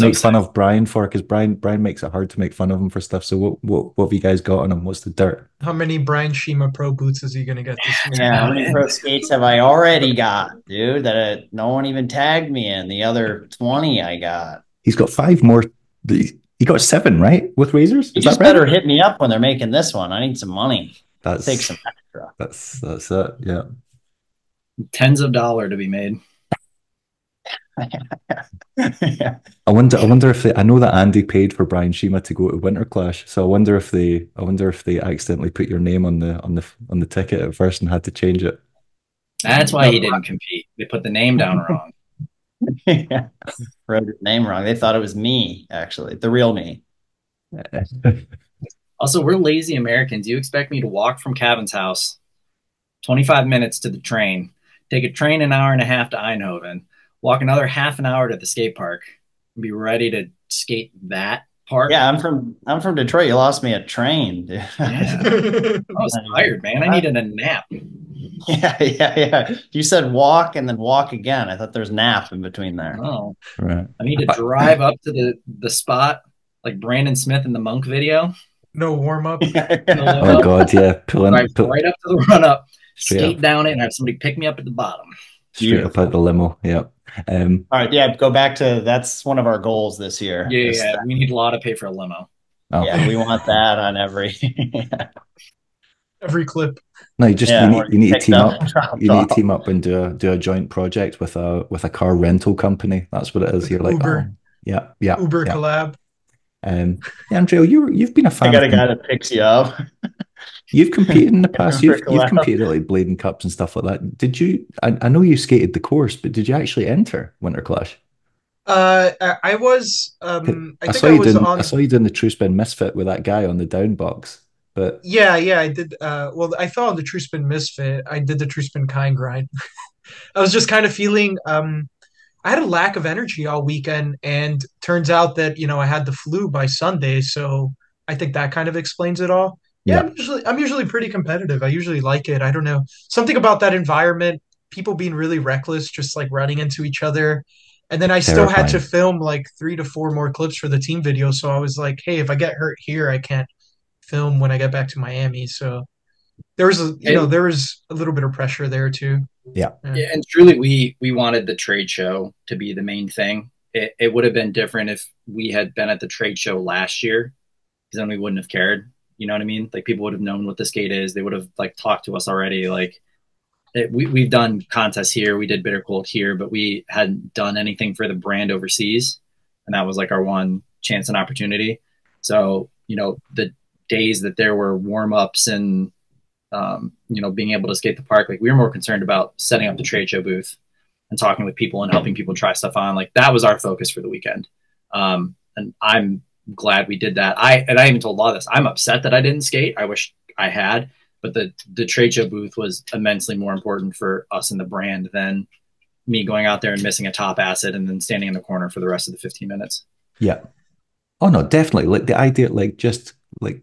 make fun of Brian for, because Brian makes it hard to make fun of him for stuff. So what have you guys got on him? What's the dirt? How many Brian Shima Pro boots is he going to get this year? Yeah, how many pro skates have I already got, dude? That no one even tagged me in. The other 20 I got. He's got 5 more. He got 7, right? With razors? You Is just that right? better hit me up when they're making this one. I need some money. Take some extra. That's it. Yeah. Tens of dollars to be made. Yeah. I wonder if I know that Andy paid for Brian Shima to go to Winterclash, so I wonder if they accidentally put your name on the ticket at first and had to change it. That's why he didn't compete. They put the name down wrong. Yeah. Wrote his name wrong. They thought it was me, actually, the real me. Also, we're lazy Americans. You expect me to walk from Kevin's house 25 minutes to the train, take a train an hour and a half to Eindhoven, walk another half an hour to the skate park, and be ready to skate that part? Yeah, I'm from Detroit. You lost me a train, dude. Yeah. I was tired, man. I needed a nap. Yeah. You said walk and then walk again. I thought there's nap in between there. Oh, Right. I need to drive up to the spot like Brandon Smith in the Monk video. No warm up. Oh God, yeah. Right up to the run up, skate up. down it, and have somebody pick me up at the bottom. Straight up out the limo. Yeah. All right, yeah. Go back to that's one of our goals this year. Yeah. We need a lot to pay for a limo. Oh. Yeah, we want that on every Every clip. No, you need to team up. You need to off. team up and do a joint project with a car rental company. That's what it is. You're like, Uber. oh, yeah. Uber collab. Andrea, you've been a fan. I got a guy that picks you up. You've competed in the past. You've Collab. competed at like Bladen Cups and stuff like that. Did you? I know you skated the course, but did you actually enter Winterclash? I was. I think I saw you doing the True Spin Misfit with that guy on the down box. But yeah, I did. Well, I fell on the True Spin Misfit. I did the True Spin Kind Grind. I was just kind of feeling. I had a lack of energy all weekend, and turns out that I had the flu by Sunday, so I think that kind of explains it all. Yeah, I'm usually pretty competitive. I usually like it. I don't know, something about that environment, people being really reckless, just like running into each other. And then I still had to film like 3 to 4 more clips for the team video. So I was like, hey, if I get hurt here, I can't film when I get back to Miami. So there was there was a little bit of pressure there too. Yeah. And truly we wanted the trade show to be the main thing. it would have been different if we had been at the trade show last year, because then we wouldn't have cared. You know what I mean? Like people would have known what the skate is. They would have like talked to us already. Like we've done contests here. We did bitter cold here, but we hadn't done anything for the brand overseas. And that was like our one chance and opportunity. So, the days that there were warm ups and, being able to skate the park, like we were more concerned about setting up the trade show booth and talking with people and helping people try stuff on. Like that was our focus for the weekend. And I'm glad we did that. I even told Law this. I'm upset that I didn't skate. I wish I had, but the trade show booth was immensely more important for us and the brand than me going out there and missing a top acid and then standing in the corner for the rest of the 15 minutes. Yeah. Oh no, definitely. Like the idea, like just like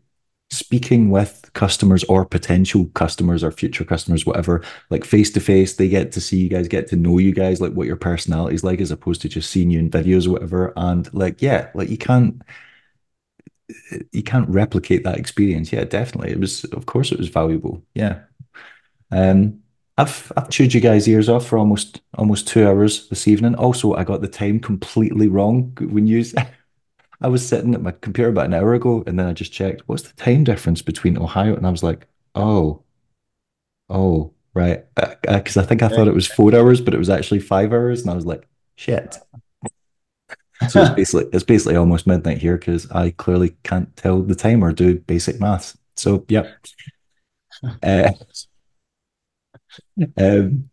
speaking with customers or potential customers or future customers, whatever, like face to face, they get to see you guys, get to know you guys, like what your personality is like, as opposed to just seeing you in videos or whatever. And like, yeah, like you can't replicate that experience. Yeah, definitely. It was, of course, it was valuable. Yeah. Um, I've chewed you guys' ears off for almost 2 hours this evening. Also, I got the time completely wrong when you. I was sitting at my computer about an hour ago, and then I just checked, what's the time difference between Ohio? And I was like, oh, right. Because I think I thought it was 4 hours, but it was actually 5 hours, and I was like, shit. So it's basically almost midnight here because I clearly can't tell the time or do basic maths. So yeah. Uh, um,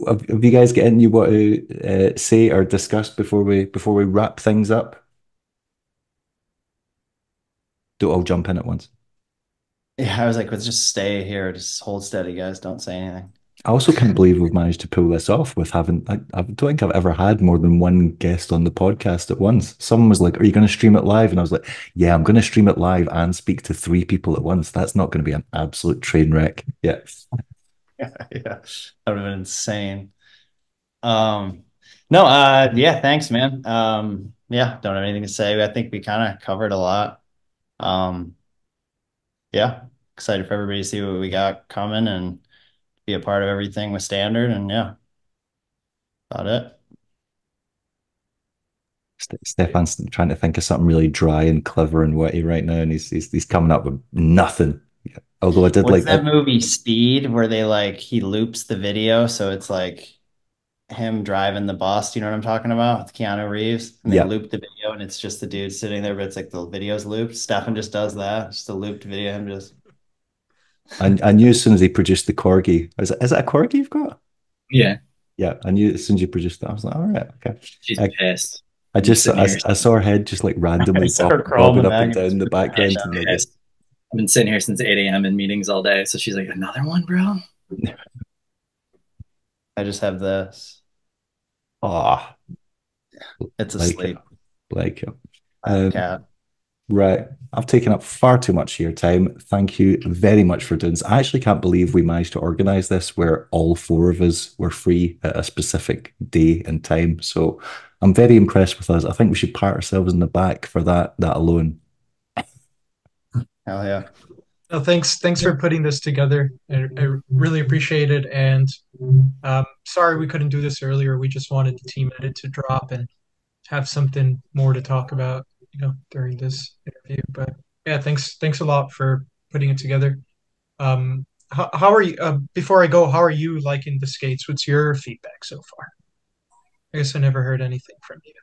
have you guys got anything you want to say or discuss before we wrap things up? Don't all jump in at once. Yeah, I was like, let's just stay here. Just hold steady, guys. Don't say anything. I also can't believe we've managed to pull this off with having. I don't think I've ever had more than one guest on the podcast at once. Someone was like, "Are you going to stream it live?" And I was like, "Yeah, I'm going to stream it live and speak to 3 people at once. That's not going to be an absolute train wreck." Yeah. Yeah, that would have been insane. No, yeah, thanks, man. Yeah, don't have anything to say. I think we kind of covered a lot. Um, yeah, excited for everybody to see what we got coming and be a part of everything with Standard. And yeah, about it. Stefan's trying to think of something really dry and clever and witty right now, and he's coming up with nothing. Yeah. Although I did What's like that that. movie Speed where they like he loops the video so it's like him driving the bus, you know what I'm talking about? With Keanu Reeves. And they Yeah, loop the video and it's just the dude sitting there, but it's like the video's looped. Stefan just does that. Just a looped video, him just I knew as soon as he produced the corgi. Is it a corgi you've got? Yeah. Yeah, I knew as soon as you produced that, I was like, all right, okay. She's I, pissed. I I'm just sitting I, here. I saw her head just like I randomly saw her bobbing crawling up and back. down in the Yeah, background, she's and I guess, pissed. I've been sitting here since 8 a.m. in meetings all day. So she's like, another one, bro? I just have this. ah, It's like it, asleep. like it. I have a Um, cat. right, I've taken up far too much of your time. Thank you very much for doing this. I actually can't believe we managed to organize this where all 4 of us were free at a specific day and time. So I'm very impressed with us. I think we should pat ourselves in the back for that alone. Hell yeah. Thanks for putting this together. I really appreciate it. And sorry we couldn't do this earlier. We just wanted the team edit to drop and have something more to talk about, during this interview. But yeah, thanks a lot for putting it together. How are you? Before I go, how are you liking the skates? What's your feedback so far? I guess I never heard anything from you.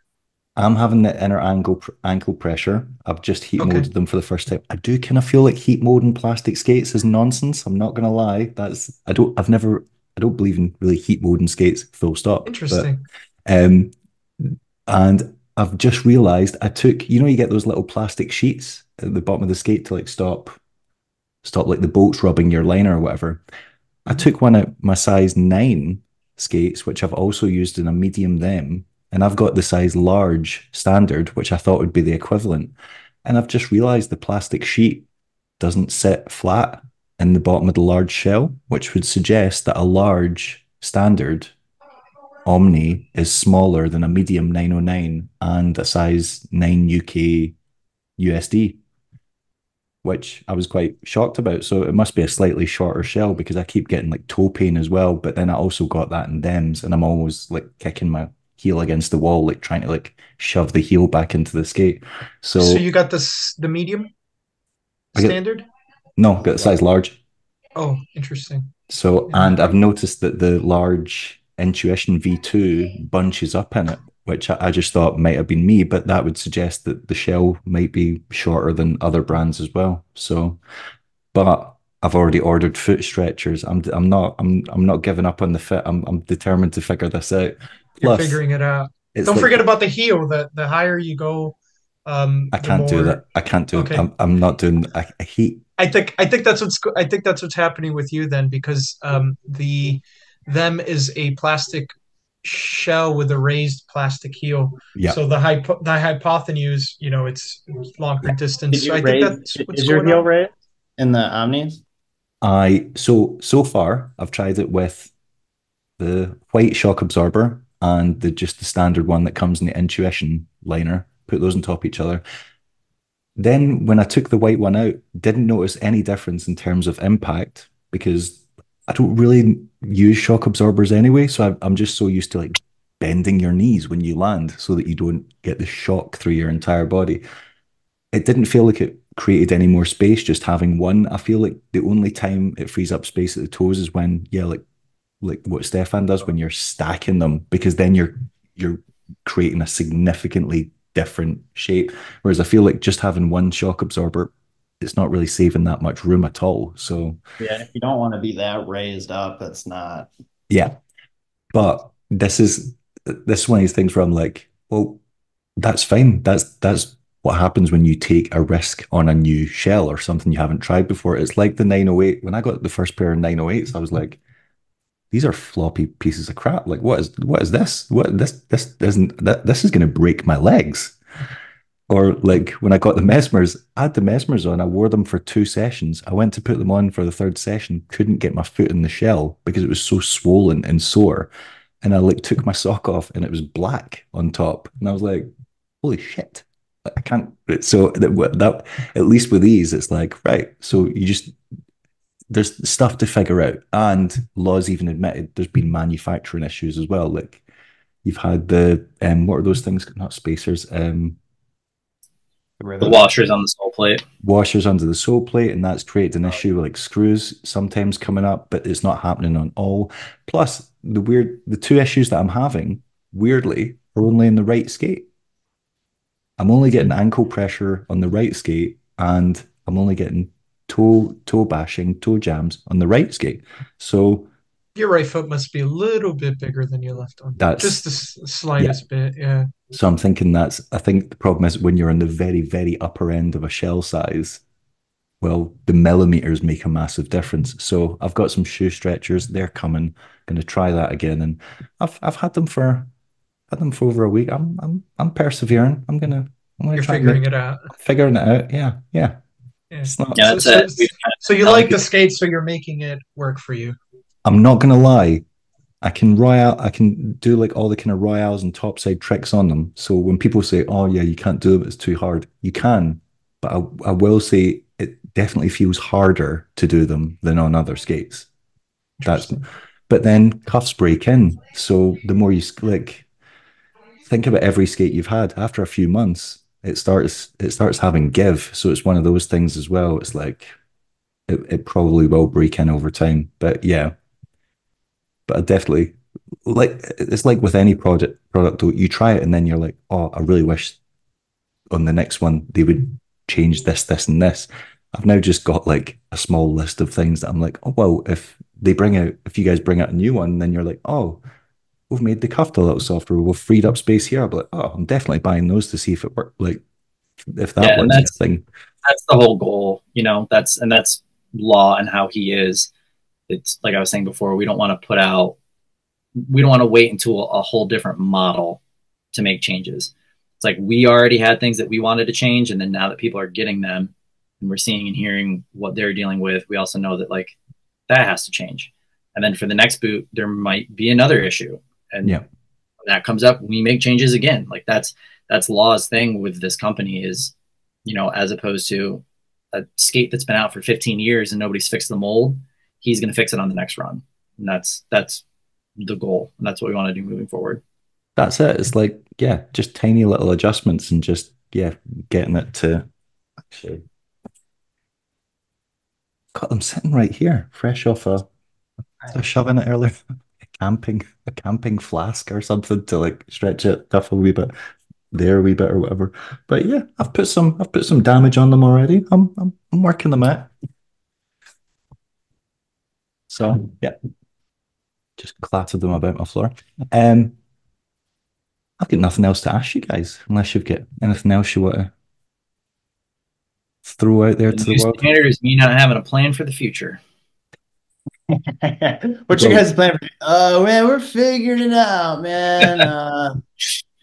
I'm having the inner ankle pressure. I've just heat Okay, molded them for the first time. I do kind of feel like heat molding plastic skates is nonsense. I'm not gonna lie. I don't believe in really heat molding skates, full stop. But interesting. um and I've just realized I took, you get those little plastic sheets at the bottom of the skate to like stop like the bolts rubbing your liner or whatever. I Mhm. took one at my size 9 skates, which I've also used in a medium them, and I've got the size large standard, which I thought would be the equivalent. And I've just realized the plastic sheet doesn't sit flat in the bottom of the large shell, which would suggest that a large standard Omni is smaller than a medium 909 and a size 9 UK USD, which I was quite shocked about. So it must be a slightly shorter shell because I keep getting like toe pain as well. But then I also got that in Dems, and I'm always like kicking heel against the wall, like trying to like shove the heel back into the skate. So So you got the medium I get standard? no, get the size large. Oh, interesting. So, Yeah. and I've noticed that the large Intuition V2 bunches up in it, which I just thought might have been me, but that would suggest that the shell might be shorter than other brands as well. So, but I've already ordered foot stretchers. I'm not giving up on the fit. I'm determined to figure this out. You're Plus, figuring it out. it's Don't like forget about the heel. The higher you go, I the can't do more. that. I can't do. Okay. I'm not doing. I hate. I think that's what's happening with you then, because the them is a plastic shell with a raised plastic heel. Yeah, So the hypotenuse, it's longer yeah. Did distance. So you I think raise, that's what's is your going heel on. raised in the Omnis? So far I've tried it with the white shock absorber and the standard one that comes in the Intuition liner. Put those on top of each other. Then when I took the white one out, didn't notice any difference in terms of impact because I don't really use shock absorbers anyway. So I'm just so used to like bending your knees when you land so that you don't get the shock through your entire body. It didn't feel like it created any more space just having one. I feel like the only time it frees up space at the toes is when, yeah, like what Stefan does when you're stacking them, because then you're creating a significantly different shape. Whereas I feel like just having one shock absorber, it's not really saving that much room at all. So Yeah, if you don't want to be that raised up, it's not. yeah, but this is one of these things where I'm like, well, that's fine. That's what happens when you take a risk on a new shell or something you haven't tried before. It's like the 908. When I got the first pair of 908s, I was like, these are floppy pieces of crap. Like, what is this? What this isn't that this is gonna break my legs. Or like when I got the mesmers, I had the mesmers on. I wore them for 2 sessions. I went to put them on for the third session, couldn't get my foot in the shell because it was so swollen and sore. And I like took my sock off and it was black on top. And I was like, holy shit. I can't. So that at least with these, it's like, right. So you just there's stuff to figure out. And Law's even admitted there's been manufacturing issues as well. Like you've had the what are those things? Not spacers, The Rivet. washers on the sole plate. washers under the sole plate, and that's created an issue like screws sometimes coming up, but it's not happening on all. Plus, the two issues that I'm having, weirdly, are only in the right skate. I'm only getting ankle pressure on the right skate, and I'm only getting toe bashing, toe jams on the right skate. So Your right foot must be a little bit bigger than your left one. Just that's the yeah. slightest bit, yeah. So I'm thinking I think the problem is when you're on the very, very upper end of a shell size, well, the millimeters make a massive difference. So I've got some shoe stretchers. They're coming. Going to try that again, and I've had them for over a week. I'm persevering. I'm gonna You're try and figuring make it out. figuring it out. Yeah, yeah. Yeah. It's not. Yeah, So that's so it. We've kind so you of telling like the people skate, so you're making it work for you. I'm not gonna lie. I can do like all the kind of royales and topside tricks on them. So when people say, "Oh yeah, you can't do it, it's too hard," you can, but I will say it definitely feels harder to do them than on other skates. That's, Interesting. but then cuffs break in. So the more you like, think about every skate you've had. After a few months, it starts having give. So it's one of those things as well. It's like it probably will break in over time. But yeah, but I definitely like it's like with any product you try it and then you're like, oh, I really wish on the next one they would change this and this. I've now just got like a small list of things that I'm like, oh well, if you guys bring out a new one, then you're like, oh, we've made the cuff a little softer, we've freed up space here. But like, oh, I'm definitely buying those to see if it work, like if that yeah, and one's a thing. that's the whole goal, that's Law and how he is. It's like I was saying before, we don't want to wait until a whole different model to make changes. It's like we already had things that we wanted to change, and then now that people are getting them and we're seeing and hearing what they're dealing with, we also know that like that has to change. And then for the next boot, there might be another issue, and Yeah. when that comes up, we make changes again. Like that's Law's thing with this company is, as opposed to a skate that's been out for 15 years and nobody's fixed the mold, he's going to fix it on the next run, and that's the goal, and that's what we want to do moving forward. That's it. It's like, yeah, just tiny little adjustments and just, yeah, getting it to actually. God, I'm sitting right here, fresh off I was shoving it earlier. A camping flask or something to like stretch it tough a wee bit there a wee bit or whatever. But yeah, I've put some damage on them already. I'm working them out. So yeah, just clattered them about my floor. Um, I've got nothing else to ask you guys, unless you've got anything else you want to throw out there The to the new world. standard is me not having a plan for the future. What's your Well, guys' plan? Oh man, we're figuring it out, man.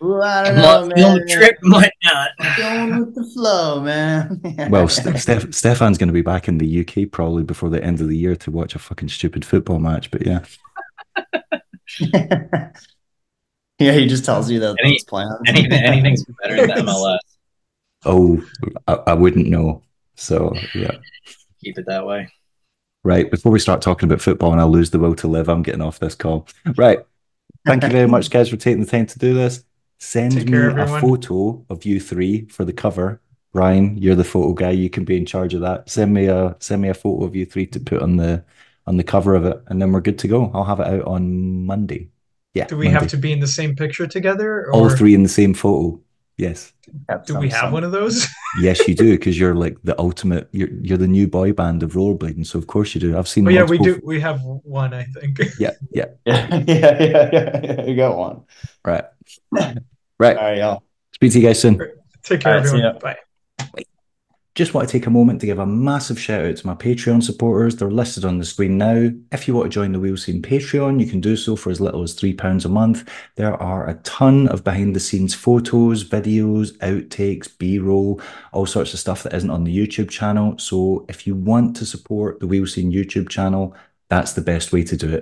Ooh, I don't I know, might feel the man. trip, might not. Going with the flow, man. well, Stefan's going to be back in the UK probably before the end of the year to watch a fucking stupid football match. But yeah, Yeah, he just tells you that Any, those plans. anything's better than the MLS. oh, I wouldn't know. So yeah, Keep it that way. right. Before we start talking about football and I lose the will to live, I'm getting off this call. Right. Thank you very much, guys, for taking the time to do this. Send Take care, me a everyone. photo of you three for the cover. Brian, you're the photo guy. You can be in charge of that. Send me a photo of you three to put on the cover of it, and then we're good to go. I'll have it out on Monday. Yeah, Do we have Monday. to be in the same picture together, All or three in the same photo. Yes. Have do we have some- one of those? Yes, you do, because you're like the ultimate. You're the new boy band of rollerblading, so of course you do. I've seen Oh yeah, we multiple. do. We have one, I think. Yeah, yeah. Yeah. You got one. Right, All right. right, y'all. Speak to you guys soon. Take care, All right, see everyone. ya. Bye. Just want to take a moment to give a massive shout out to my Patreon supporters. They're listed on the screen now. If you want to join the Wheel Scene Patreon, you can do so for as little as £3 a month. There are a ton of behind the scenes photos, videos, outtakes, B-roll, all sorts of stuff that isn't on the YouTube channel. So if you want to support the Wheel Scene YouTube channel, that's the best way to do it.